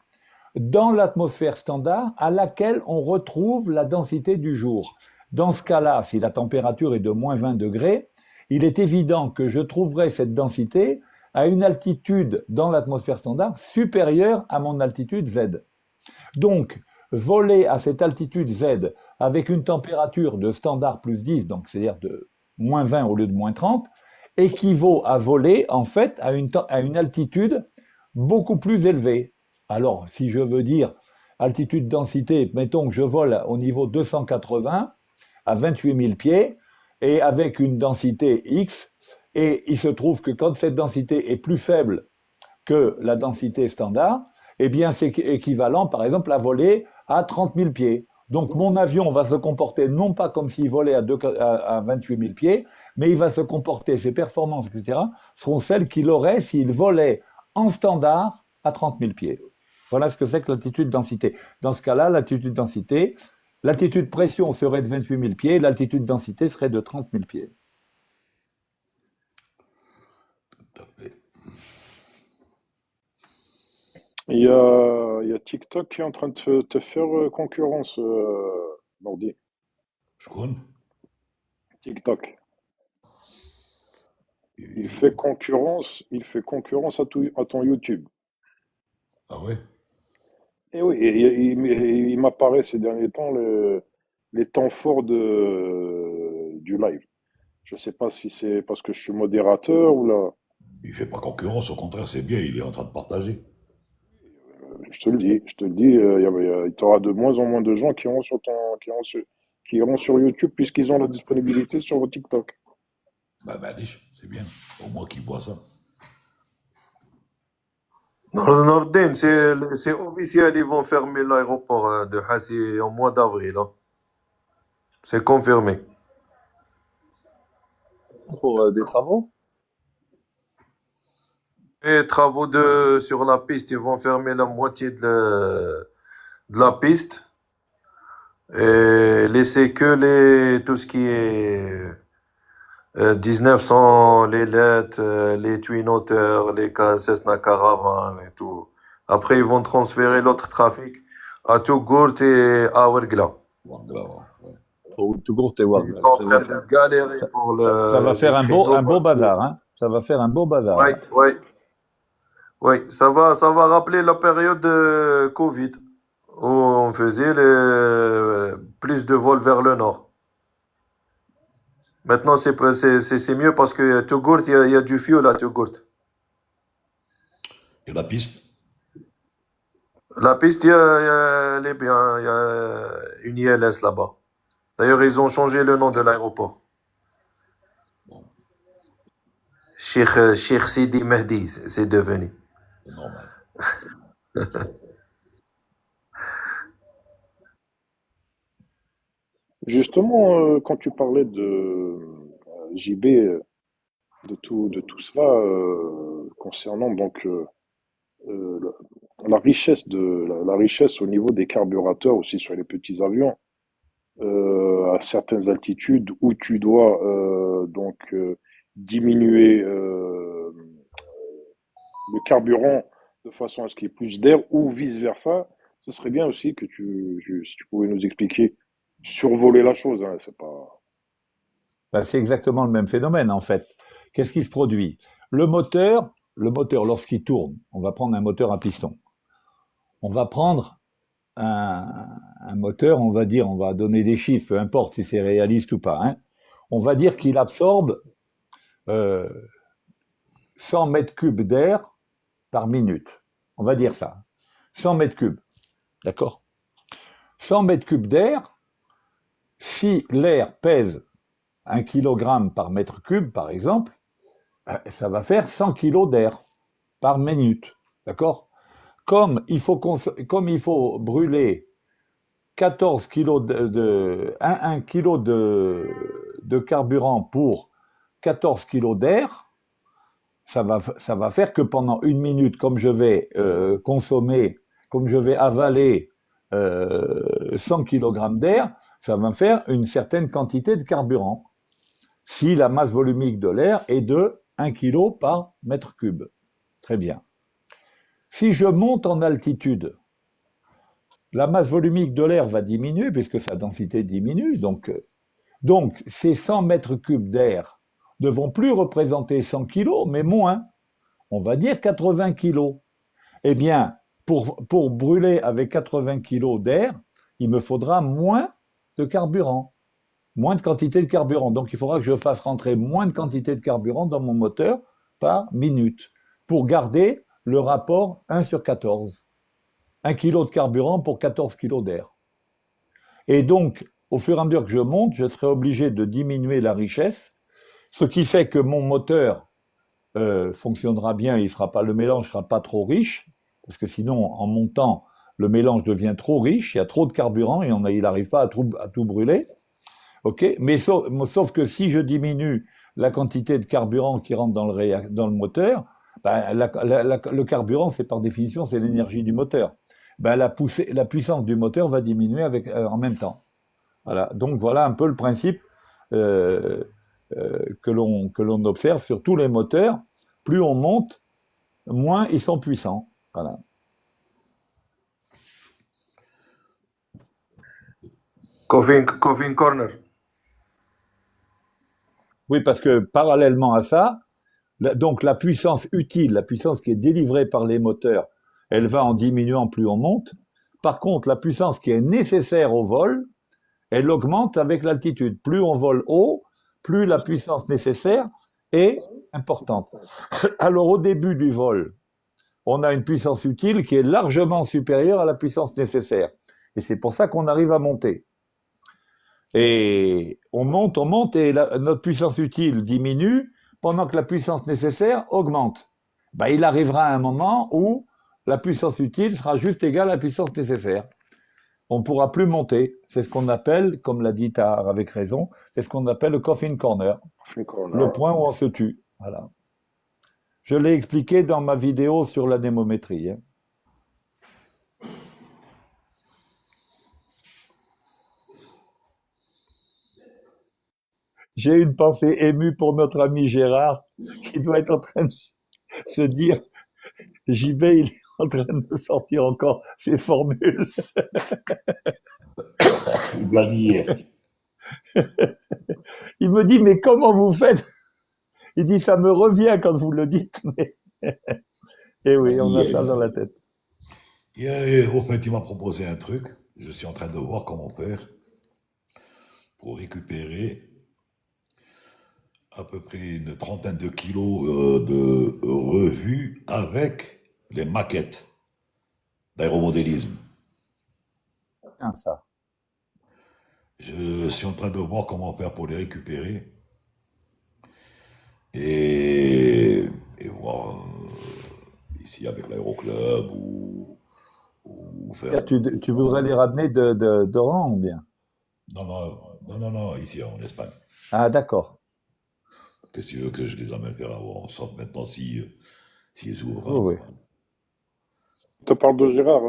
dans l'atmosphère standard à laquelle on retrouve la densité du jour. Dans ce cas-là, si la température est de moins 20 degrés, il est évident que je trouverai cette densité à une altitude dans l'atmosphère standard supérieure à mon altitude Z. Donc, voler à cette altitude Z avec une température de standard plus 10, donc c'est-à-dire de moins 20 au lieu de moins 30, équivaut à voler en fait à une altitude beaucoup plus élevée. Alors, si je veux dire altitude densité, mettons que je vole au niveau 280 à 28 000 pieds et avec une densité X, et il se trouve que quand cette densité est plus faible que la densité standard, eh bien c'est équivalent par exemple à voler à 30 000 pieds. Donc mon avion va se comporter non pas comme s'il volait à 28 000 pieds, mais il va se comporter, ses performances, etc., seront celles qu'il aurait s'il volait en standard à 30 000 pieds. Voilà ce que c'est que l'altitude densité. Dans ce cas-là, l'altitude densité, l'altitude pression serait de 28 000 pieds, l'altitude densité serait de 30 000 pieds. Tout à fait. Il y a TikTok qui est en train de te faire concurrence, Nordi. Je connais. TikTok. Il Et- fait concurrence à ton YouTube. Ah ouais? Et oui, il m'apparaît ces derniers temps les temps forts du live. Je sais pas si c'est parce que je suis modérateur ou là. Il fait pas concurrence, au contraire, c'est bien, il est en train de partager. Je te le dis, il y aura de moins en moins de gens qui qui iront sur YouTube puisqu'ils ont la disponibilité sur vos TikTok. Bah, c'est bien. Au moins qu'il voit ça. Nordin, c'est officiel, ils vont fermer l'aéroport de Hassi au mois d'avril, hein. C'est confirmé. Pour des travaux? Et travaux sur la piste, ils vont fermer la moitié de la piste et laisser que tout ce qui est 1900, les LED, les Twin Otter, les Cessna Caravan et tout. Après, ils vont transférer l'autre trafic à Tougourt et à Ouergla. Voilà, ouais. Tout court et Ils sont en train de galérer pour ça va faire le un créneau beau parce que- bazar, hein. Ça va faire un beau bazar. Oui, oui. Oui, ça va rappeler la période de Covid, où on faisait plus de vols vers le nord. Maintenant, c'est mieux parce que Tougourt, il y a du fioul à Tougourt. Et la piste? La piste, elle est bien, il y a une ILS là-bas. D'ailleurs, ils ont changé le nom de l'aéroport. Bon, Cheikh Sidi Mehdi, c'est devenu. c'est normal. Justement, quand tu parlais de JB, de tout cela, concernant donc euh, la richesse la richesse au niveau des carburateurs aussi sur les petits avions, à certaines altitudes où tu dois diminuer le carburant de façon à ce qu'il y ait plus d'air ou vice-versa. Ce serait bien aussi que si tu pouvais nous expliquer, survoler la chose, hein, c'est pas. Ben, c'est exactement le même phénomène en fait. Qu'est-ce qui se produit? Le moteur lorsqu'il tourne, on va prendre un moteur à piston. On va prendre un moteur, on va dire, on va donner des chiffres, peu importe si c'est réaliste ou pas, hein. On va dire qu'il absorbe euh, 100 mètres cubes d'air par minute. On va dire ça. 100 mètres cubes, d'accord? 100 mètres cubes d'air, si l'air pèse 1 kg par mètre cube, par exemple, ça va faire 100 kg d'air par minute, d'accord? Comme il faut brûler 14 kg 1 kg de carburant pour 14 kg d'air, ça va faire que pendant une minute, comme je vais consommer, comme je vais avaler 100 kg d'air, ça va me faire une certaine quantité de carburant, si la masse volumique de l'air est de 1 kg par mètre cube. Très bien. Si je monte en altitude, la masse volumique de l'air va diminuer puisque sa densité diminue. Donc ces 100 mètres cubes d'air ne vont plus représenter 100 kg, mais moins. On va dire 80 kg. Eh bien, pour brûler avec 80 kg d'air, il me faudra moins de carburant, moins de quantité de carburant. Donc il faudra que je fasse rentrer moins de quantité de carburant dans mon moteur par minute pour garder le rapport 1 sur 14. 1 kg de carburant pour 14 kg d'air. Et donc, au fur et à mesure que je monte, je serai obligé de diminuer la richesse, ce qui fait que mon moteur fonctionnera bien, le mélange ne sera pas trop riche, parce que sinon, en montant, le mélange devient trop riche, il y a trop de carburant et il n'arrive pas à tout brûler. Okay, mais sauf que si je diminue la quantité de carburant qui rentre dans le moteur, ben, le carburant, c'est par définition, c'est l'énergie du moteur. Ben, la puissance du moteur va diminuer en même temps. Voilà. Donc voilà un peu le principe euh, que l'on observe sur tous les moteurs. Plus on monte, moins ils sont puissants. Voilà. Coffin Corner. Oui, parce que parallèlement à ça, donc la puissance utile, la puissance qui est délivrée par les moteurs, elle va en diminuant plus on monte. Par contre, la puissance qui est nécessaire au vol, elle augmente avec l'altitude. Plus on vole haut, plus la puissance nécessaire est importante. Alors au début du vol, on a une puissance utile qui est largement supérieure à la puissance nécessaire. Et c'est pour ça qu'on arrive à monter. Et on monte, et notre puissance utile diminue pendant que la puissance nécessaire augmente. Ben, il arrivera un moment où la puissance utile sera juste égale à la puissance nécessaire. On ne pourra plus monter. C'est ce qu'on appelle, comme l'a dit Tahar avec raison, c'est ce qu'on appelle le coffin corner, le point où on se tue. Voilà. Je l'ai expliqué dans ma vidéo sur l'anémométrie. Hein. J'ai une pensée émue pour notre ami Gérard, qui doit être en train de se dire, JB, il est en train de sortir encore ses formules. Il l'a dit hier. Il me dit, mais comment vous faites? Il dit, ça me revient quand vous le dites. Mais... Et oui, on a ça dans la tête. Au fait, il m'a proposé un truc. Je suis en train de voir comment faire pour récupérer à peu près une trentaine de kilos de revues avec les maquettes d'aéromodélisme. Bien ça. Je suis en train de voir comment faire pour les récupérer et voir ici avec l'aéroclub ou faire. Tu voudrais les ramener d'Oran ou bien? Non, ici en Espagne. Ah, d'accord. Qu'est-ce que tu veux que je les amène faire avant? Sauf maintenant s'ils ouvrent. Oui, oui. te parle de Gérard,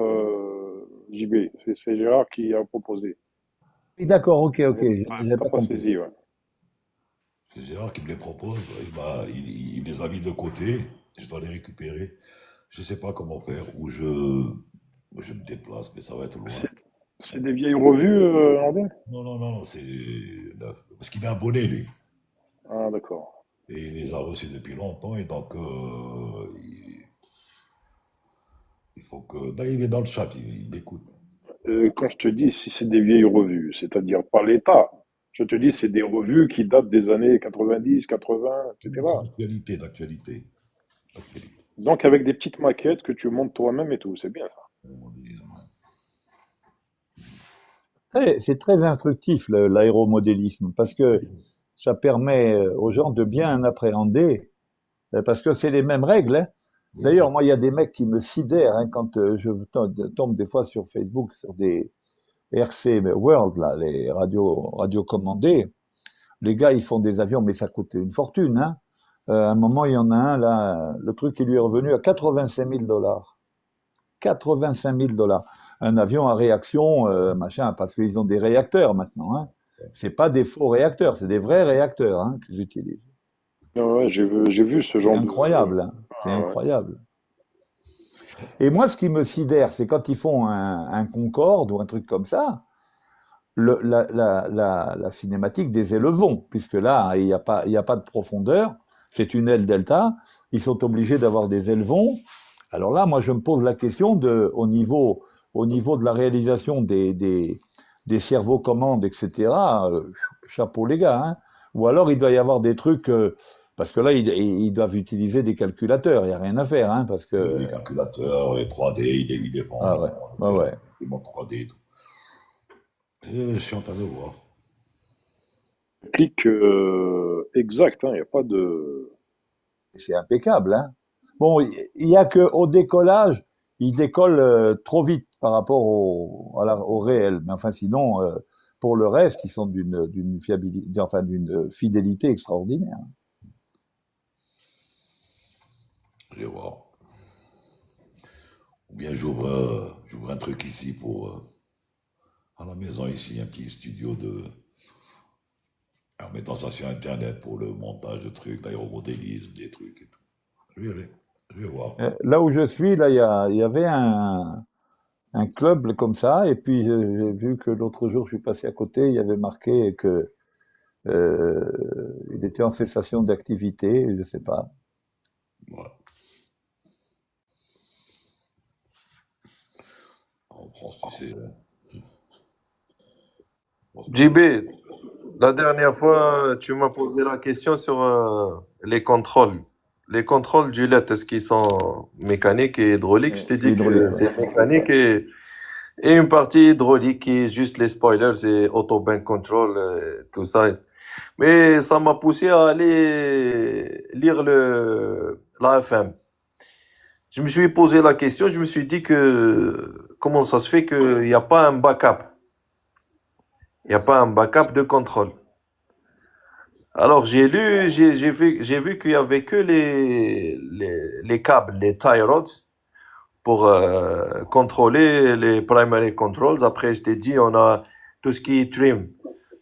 JB. C'est Gérard qui a proposé. Oui, d'accord, ok, j'ai T'as pas pas compris. saisi, ouais. C'est Gérard qui me les propose. Il les a mis de côté. Je dois les récupérer. Je ne sais pas comment faire. Je me déplace, mais ça va être loin. C'est c'est des vieilles revues, Nordine? Non, non, non, parce qu'il est abonné, lui. Ah, d'accord. Et il les a reçus depuis longtemps. Et donc, il faut que. Ben, il est dans le chat, il écoute. Quand je te dis si c'est des vieilles revues, c'est-à-dire pas l'État, je te dis c'est des revues qui datent des années 90, 80, Oui, c'est etc. d'actualité. D'actualité. Donc avec des petites maquettes que tu montes toi-même et tout, c'est bien ça. C'est très instructif l'aéromodélisme parce que ça permet aux gens de bien appréhender, parce que c'est les mêmes règles, hein. Oui, D'ailleurs, moi, il y a des mecs qui me sidèrent hein, quand je tombe des fois sur Facebook sur des RC World, là, les radios commandées. Les gars, ils font des avions, mais ça coûte une fortune. Hein. À un moment, il y en a un, là, le truc qui lui est revenu à 85 000 dollars. 85 000 dollars. Un avion à réaction, machin, parce qu'ils ont des réacteurs maintenant. Hein. C'est pas des faux réacteurs, c'est des vrais réacteurs hein, qu'ils utilisent. Ouais, j'ai vu ce C'est genre de. incroyable. Hein. C'est Ah ouais. incroyable. Et moi, ce qui me sidère, c'est quand ils font un Concorde ou un truc comme ça, la cinématique des élevons, puisque là, il n'y a pas de profondeur, c'est une aile delta, ils sont obligés d'avoir des élevons. Alors là, moi, je me pose la question au niveau de la réalisation des cerveaux commandes, etc. Chapeau les gars. Hein. Ou alors, il doit y avoir des trucs, parce que là, ils doivent utiliser des calculateurs, il n'y a rien à faire, hein, parce que... Les calculateurs, les 3D, il dépend. Ah ouais, ouais. Les montres 3D et tout. Je suis en train de voir. Clic exact, il n'y a pas de. C'est impeccable. Hein. Bon, il y a que au décollage, il décolle trop vite par rapport au réel. Mais enfin, sinon, pour le reste, ils sont d'une fiabilité, enfin d'une fidélité extraordinaire. Je vais voir. Ou bien j'ouvre un truc ici à la maison ici, un petit studio en mettant ça sur Internet pour le montage de trucs, d'aéromodélisme, des trucs et tout. Je vais voir. Là où je suis, là, il y avait un club comme ça, et puis j'ai vu que l'autre jour, je suis passé à côté, il y avait marqué que il était en cessation d'activité, je sais pas. Voilà. En France, tu sais. JB, la dernière fois, tu m'as posé la question sur les contrôles. Les contrôles du LED, est-ce qu'ils sont mécaniques et hydrauliques? Je t'ai dit Hydraulique, que c'est mécanique et une partie hydraulique qui est juste les spoilers, c'est auto bank control, tout ça. Mais ça m'a poussé à aller lire la FM. Je me suis posé la question, je me suis dit que comment ça se fait qu'il n'y a pas un backup? Il n'y a pas un backup de contrôle. Alors j'ai lu, j'ai vu qu'il y avait que les câbles, les tie rods pour contrôler les primary controls. Après, je t'ai dit, on a tout ce qui est trim.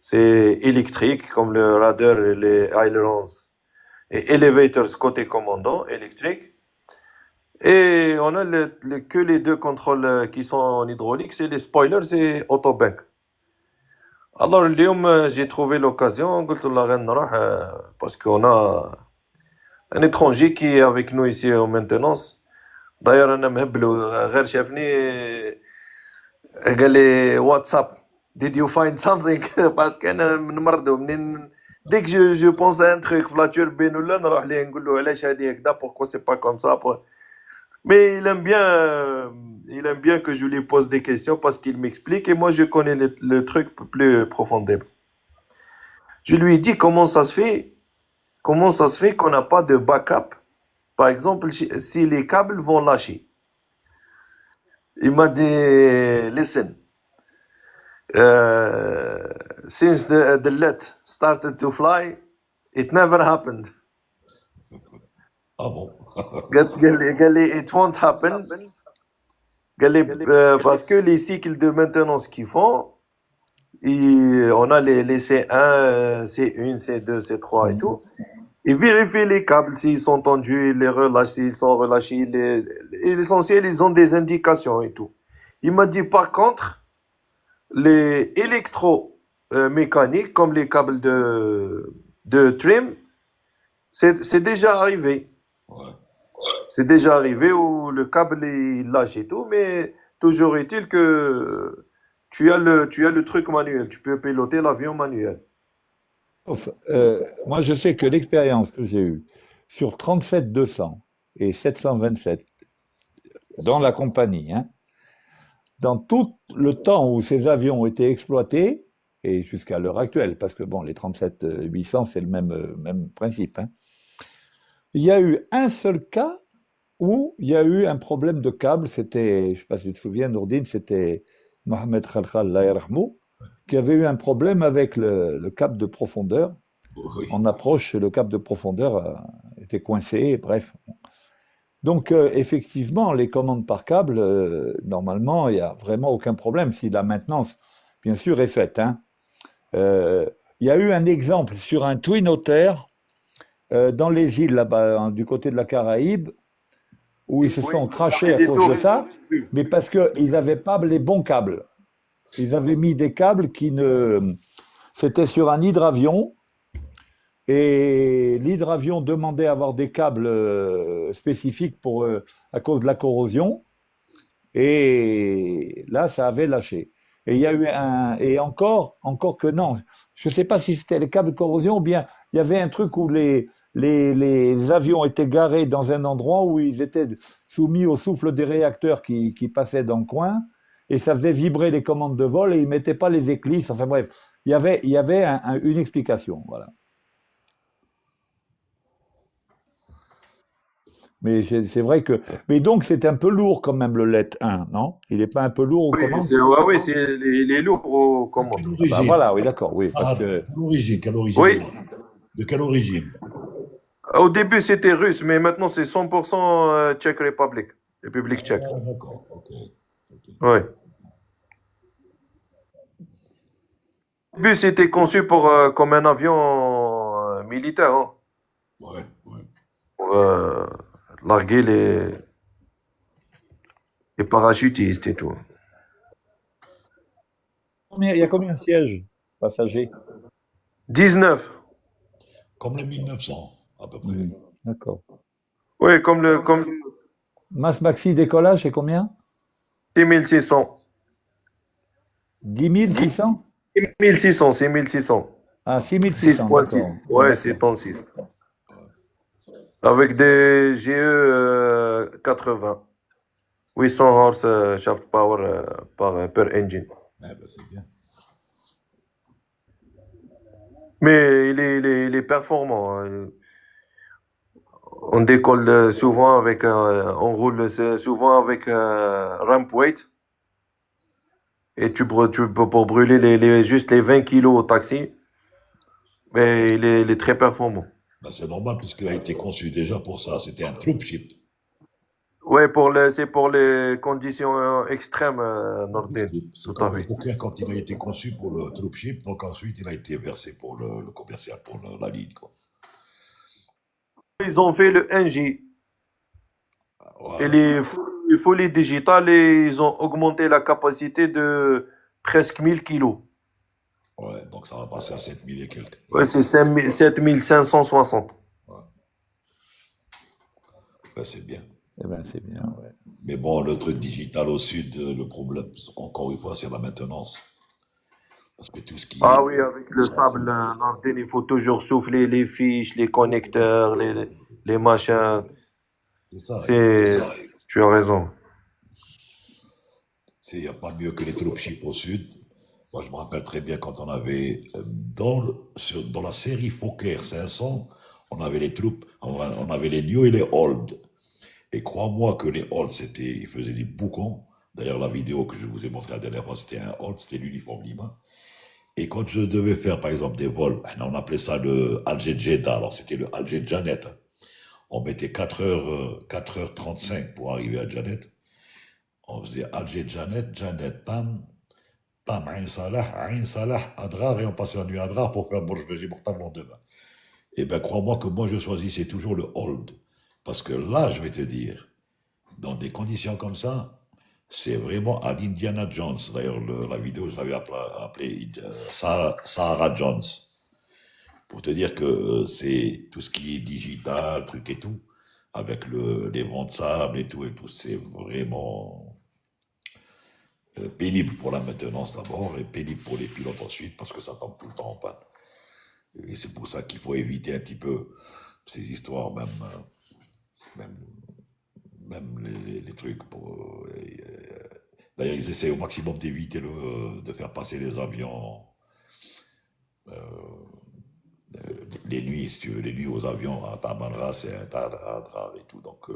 C'est électrique, comme le rudder et les ailerons. Et elevators côté commandant, électrique. Et on a que les deux contrôles qui sont en hydraulique, c'est les spoilers et autobank. Alors, اليوم, j'ai trouvé l'occasion, قلت له غادي نروح parce qu'on a un étranger qui est avec nous ici en maintenance. D'ailleurs, أنا مهبلو غير شافني قال لي WhatsApp. Did you find something? parce qu'أنا نمرضو منين dès que je pense à un truc في لاتور بين ولا نروح ليه نقول له علاش هادي هكذا pourquoi c'est pas comme ça. Mais il aime bien que je lui pose des questions parce qu'il m'explique et moi je connais le truc plus profondément. Je lui ai dit comment ça se fait qu'on n'a pas de backup. Par exemple, si les câbles vont lâcher. Il m'a dit, listen, since the LED started to fly, it never happened. Ah bon? قال لي it won't happen Parce que les cycles de maintenance qu'ils font, on a les C1, C1, C2, C3 et tout. Ils vérifient les câbles s'ils sont tendus, ils les relâchent, s'ils sont relâchés. L'essentiel, ils ont des indications et tout. Il m'a dit par contre, les électromécaniques, comme les câbles de trim, c'est déjà arrivé. Ouais. C'est déjà arrivé où le câble il lâche et tout, mais toujours est-il que tu as le truc manuel. Tu peux piloter l'avion manuel. Sauf, moi, je sais que l'expérience que j'ai eue sur 37-200 et 727 dans la compagnie, hein, dans tout le temps où ces avions ont été exploités, et jusqu'à l'heure actuelle, parce que bon, les 37-800, c'est le même principe, hein, il y a eu un seul cas où il y a eu un problème de câble. C'était, je ne sais pas si tu te souviens, Nourdine, c'était Mohamed Khalkhal, Allah yarhamou, qui avait eu un problème avec le câble de profondeur. Oui. En approche, le câble de profondeur était coincé, bref. Donc, effectivement, les commandes par câble, normalement, il n'y a vraiment aucun problème si la maintenance, bien sûr, est faite, hein. Il y a eu un exemple sur un Twin Otter dans les îles là-bas, hein, du côté de la Caraïbe, où ils se Oui, sont crashés à des cause de touristes. ça, mais parce qu'ils n'avaient pas les bons câbles. Ils avaient mis des câbles qui ne... C'était sur un hydravion, et l'hydravion demandait à avoir des câbles spécifiques à cause de la corrosion, et là, ça avait lâché. Et il y a eu et encore que non, je ne sais pas si c'était les câbles de corrosion ou bien il y avait un truc où les avions étaient garés dans un endroit où ils étaient soumis au souffle des réacteurs qui passaient dans le coin, et ça faisait vibrer les commandes de vol et ils ne mettaient pas les éclisses. Enfin bref, il y avait une explication, voilà. Mais c'est vrai que. Mais donc, c'est un peu lourd quand même le LED 1, non? Il n'est pas un peu lourd aux Oui, commandes? oui, il est lourd aux De quelle commandes. Ah bah origine? voilà, oui, d'accord, oui, parce Ah, que. quelle origine Oui, de quelle origine? au début c'était russe, mais maintenant c'est 100% Tchèque République, République tchèque. Ah, d'accord, ok. Oui. Au début c'était conçu comme un avion militaire, hein, Ouais, ouais. pour larguer les parachutistes et tout. Il y a combien de sièges passagers? 19. Comme les 1900, à peu près. D'accord. Oui, comme Masse maxi décollage, c'est combien? 6600. 10 600? 6600, 6600. Ah, 6600, d'accord. 6.6. Ouais, c'est en 6. Avec des GE 80. 800 horse shaft power per engine. Eh ben, c'est bien. Mais il est performant, hein. On décolle souvent avec, on roule souvent avec ramp weight. Et pour brûler juste les 20 kilos au taxi, mais il est très performant. Ben, c'est normal puisqu'il a été conçu déjà pour ça. C'était un troop ship. Ouais, c'est pour les conditions extrêmes, Nordin. C'est Tout comme à le fait. Hawker quand il a été conçu pour le troop ship. Donc ensuite, il a été versé pour le commercial, pour la ligne, quoi. Ils ont fait le 1J et Ouais, les folies digitales et ils ont augmenté la capacité de presque 1000 kilos. ouais, donc ça va passer à 7000 et quelques. Ouais, c'est 7560. Ouais, c'est bien. Eh ben, c'est bien, ouais. Mais bon, le truc digital au sud, le problème, encore une fois, c'est la maintenance. Parce que tout ce qui Ah est. oui, avec le sable, Nordin, il faut toujours souffler les fiches, les connecteurs, les machins. C'est ça. C'est, tu as raison. Il n'y a pas mieux que les troupes ships au sud. Moi, je me rappelle très bien quand on avait, dans la série Fokker 500, on avait les troupes, on avait les new et les old. Et crois-moi que les old, ils faisaient des boucons. D'ailleurs, la vidéo que je vous ai montrée la dernière fois, c'était un old, c'était l'uniforme Lima. Et quand je devais faire, par exemple, des vols, on appelait ça le Alger Jeddah, alors c'était le Alger Janet. On mettait 4h35 pour arriver à Janet. On faisait Alger, Janet, Janet, Tam, Tam, Ain Salah, Adrar, et on passait la nuit à Adrar pour faire Bourj-Béji pour le lendemain. Eh bien, crois-moi que moi, je choisissais toujours le hold. Parce que là, je vais te dire, dans des conditions comme ça, c'est vraiment à l'Indiana Jones. D'ailleurs, la vidéo, je l'avais appelé Sahara Jones. Pour te dire que c'est tout ce qui est digital, truc et tout, avec les vents de sable et tout, c'est vraiment pénible pour la maintenance d'abord et pénible pour les pilotes ensuite parce que ça tombe tout le temps en panne. Et c'est pour ça qu'il faut éviter un petit peu ces histoires, même, même les trucs. D'ailleurs, ils essaient au maximum d'éviter de faire passer les avions euh, les nuits, si tu veux, les nuits aux avions à Tamanrasset, c'est un Tadrar et tout. Donc,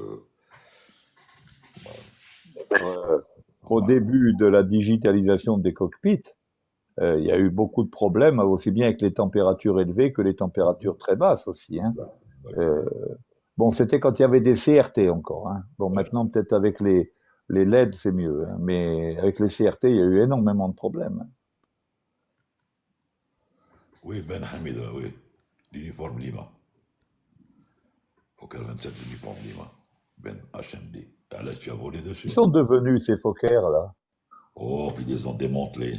Au début de la digitalisation des cockpits, il y a eu beaucoup de problèmes, aussi bien avec les températures élevées que les températures très basses aussi. Hein. Euh, bon, c'était quand il y avait des CRT encore. Hein. Bon, maintenant, peut-être avec les LED, c'est mieux. Hein. Mais avec les CRT, il y a eu énormément de problèmes. oui, Ben Hamida, oui. L'uniforme Lima. Fokker 27, l'uniforme Lima. Ben HMD. Là, tu as volé dessus. Ils sont devenus ces Fokker là. Oh, puis ils les ont démantelés.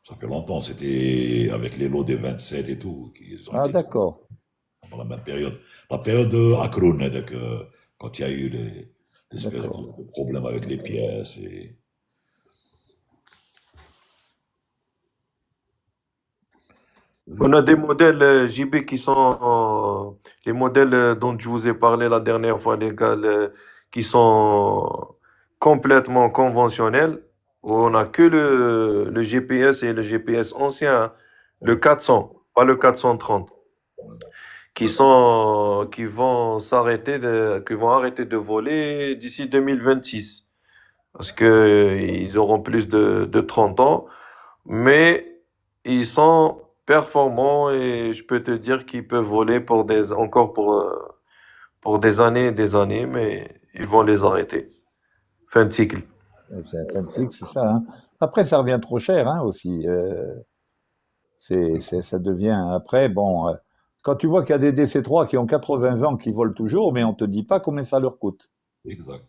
Ça fait longtemps, c'était avec les lots des 27 et tout, qu'ils ont Ah, été d'accord. pendant la même période. La période de Akroun, donc, quand il y a eu l'espèce D'accord. de problème avec les pièces. Et... On a des modèles JB qui sont les modèles dont je vous ai parlé la dernière fois, les gars, qui sont complètement conventionnels, où on n'a que le GPS et le GPS ancien, hein, le 400, pas le 430, qui vont qui vont arrêter de voler d'ici 2026, parce que ils auront plus de 30 ans, mais ils sont performants et je peux te dire qu'ils peuvent voler encore pour des années, mais ils vont les arrêter. Fin de cycle. C'est un fancy, c'est ça. Hein. Après, ça revient trop cher hein, aussi. Ça devient. Après, bon, quand tu vois qu'il y a des DC-3 qui ont 80 ans qui volent toujours, mais on te dit pas combien ça leur coûte. Exact.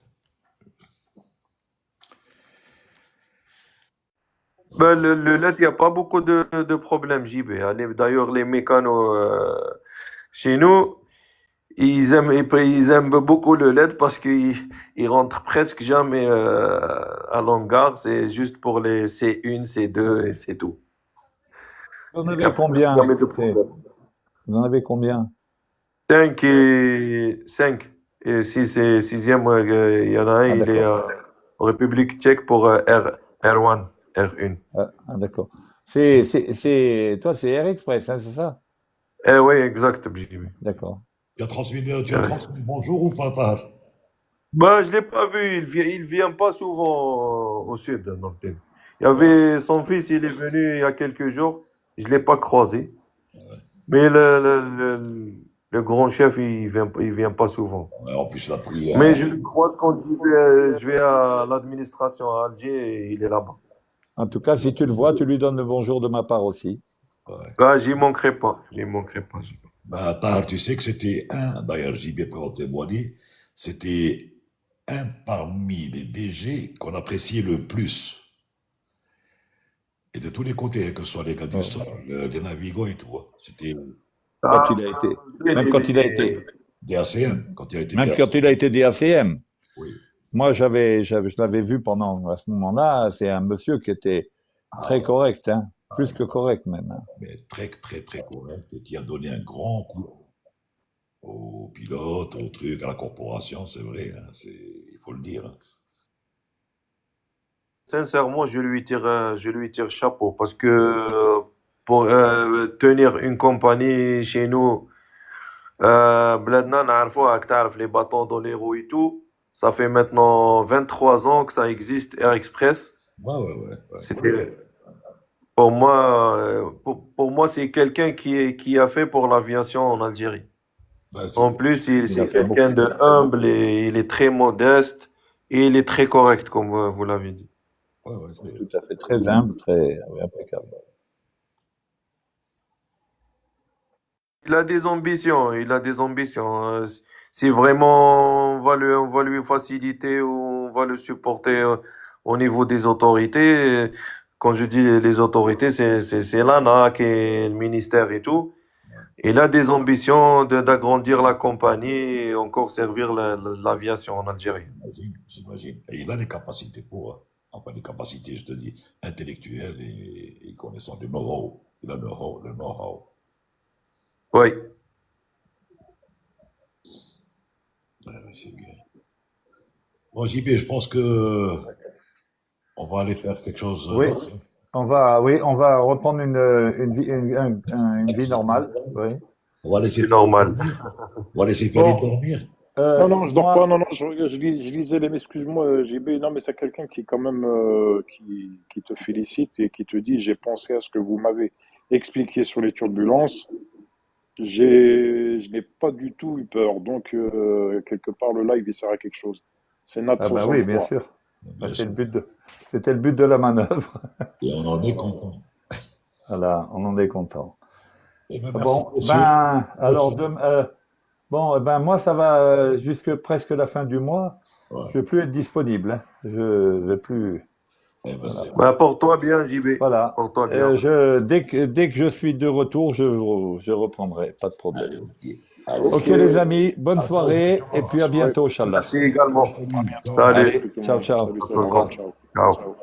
Ben, le LED, il n'y a pas beaucoup de problèmes, JB. D'ailleurs, les mécanos chez nous, ils aiment beaucoup le LED parce qu'ils rentrent presque jamais à l'hangar. C'est juste pour les C1, C2 et c'est tout. Vous en Il n'y a avez combien? jamais de problème. Vous en avez combien? 5 et sixième, il y en a un, Ah, il est d'accord. en République tchèque pour R1, R1. Ah, d'accord. Toi, c'est Air Express, hein, c'est ça? Eh oui, exact, JB. D'accord. Tu as transmis bonjour ou pas, Tahar? Ben, je l'ai pas vu, il vient pas souvent au sud. Donc, il y avait son fils, il est venu il y a quelques jours, je l'ai pas croisé. Mais le grand chef, il vient pas souvent. Ouais, en plus, il a pris Mais je le croise quand je vais à l'administration à Alger et il est là-bas. En tout cas, si tu le vois, tu lui donnes le bonjour de ma part aussi. ouais. Ben, j'y manquerai pas, JB. Bah, Tahar, tu sais que c'était d'ailleurs, JB peut en témoigner, c'était un parmi les DG qu'on appréciait le plus. Et de tous les côtés, hein, que ce soit les gars du Ouais. sol, les navigants et tout. Hein. C'était Quand il a été, même quand il a été, DACM, quand il a été même quand il a été DACM. Oui. Moi, je l'avais vu à ce moment-là. C'est un monsieur qui était très correct, hein, plus que correct même. Hein. Mais très, très, très correct et qui a donné un grand coup aux pilotes, aux trucs, à la corporation, c'est vrai, hein, il faut le dire. Hein. Sincèrement, je lui tire chapeau parce que pour tenir une compagnie chez nous, بلادنا نعرفوها تعرف les bâtons dans les roues et tout. Ça fait maintenant 23 ans que ça existe Air Express. Ouais. C'était pour moi c'est quelqu'un qui a fait pour l'aviation en Algérie. Ben, En plus, Il a c'est fait quelqu'un beaucoup. de humble et il est très modeste. et il est très correct, comme vous l'avez dit. Ouais, ouais, c'est- Tout à fait, très humble, très oui, impeccable. Il a des ambitions, il a des ambitions. Si vraiment on va lui faciliter ou on va le supporter au niveau des autorités, quand je dis les autorités, c'est l'ANAC et le ministère et tout. Il a des ambitions d'agrandir la compagnie et encore servir l'aviation en Algérie. j'imagine, j'imagine. Et il a les capacités pour, enfin des capacités, je te dis, intellectuelles et connaissant du know-how. Il a le know-how. Oui. Ouais, ouais, c'est bien. Bon, JP, je pense que on va aller faire quelque chose Oui, d'autre. on va reprendre une vie, une vie normale. Oui. On va laisser C'est Farid normal. dormir. On va laisser Farid Bon, dormir. Non, non, je dors pas. moi, Non, non, je lisais les. Excuse-moi, JB. Non, mais c'est quelqu'un qui, quand même, qui te félicite et qui te dit, j'ai pensé à ce que vous m'avez expliqué sur les turbulences. Je n'ai pas du tout eu peur. Donc, quelque part, le live, il sert à quelque chose. C'est Nat ah ben oui, bien 63. sûr. Ben, Bien sûr. c'était le but de la manœuvre. Et on en est content. Voilà, on en est content. Eh bien, Ah merci, bon, messieurs. ben, Bonne alors, soirée. bon, ben, moi, ça va jusque presque la fin du mois. Ouais. Je vais plus être disponible, hein. Je vais plus. Eh ben, Voilà. c'est Bah, porte-toi bien, JB. Voilà. Porte-toi bien. Dès que je suis de retour, je reprendrai. Pas de problème. allez, ok. Allez, Ok, Ok. c'est les amis, bonne à très soirée bientôt. et Bonne puis à soirée. bientôt, Inch'Allah. Merci également. À bientôt. Ciao. Salut. Salut Allez, tout le ciao, monde. ciao. Salut, À tout Au le salut. monde. revoir. Ciao. Ciao. Ciao.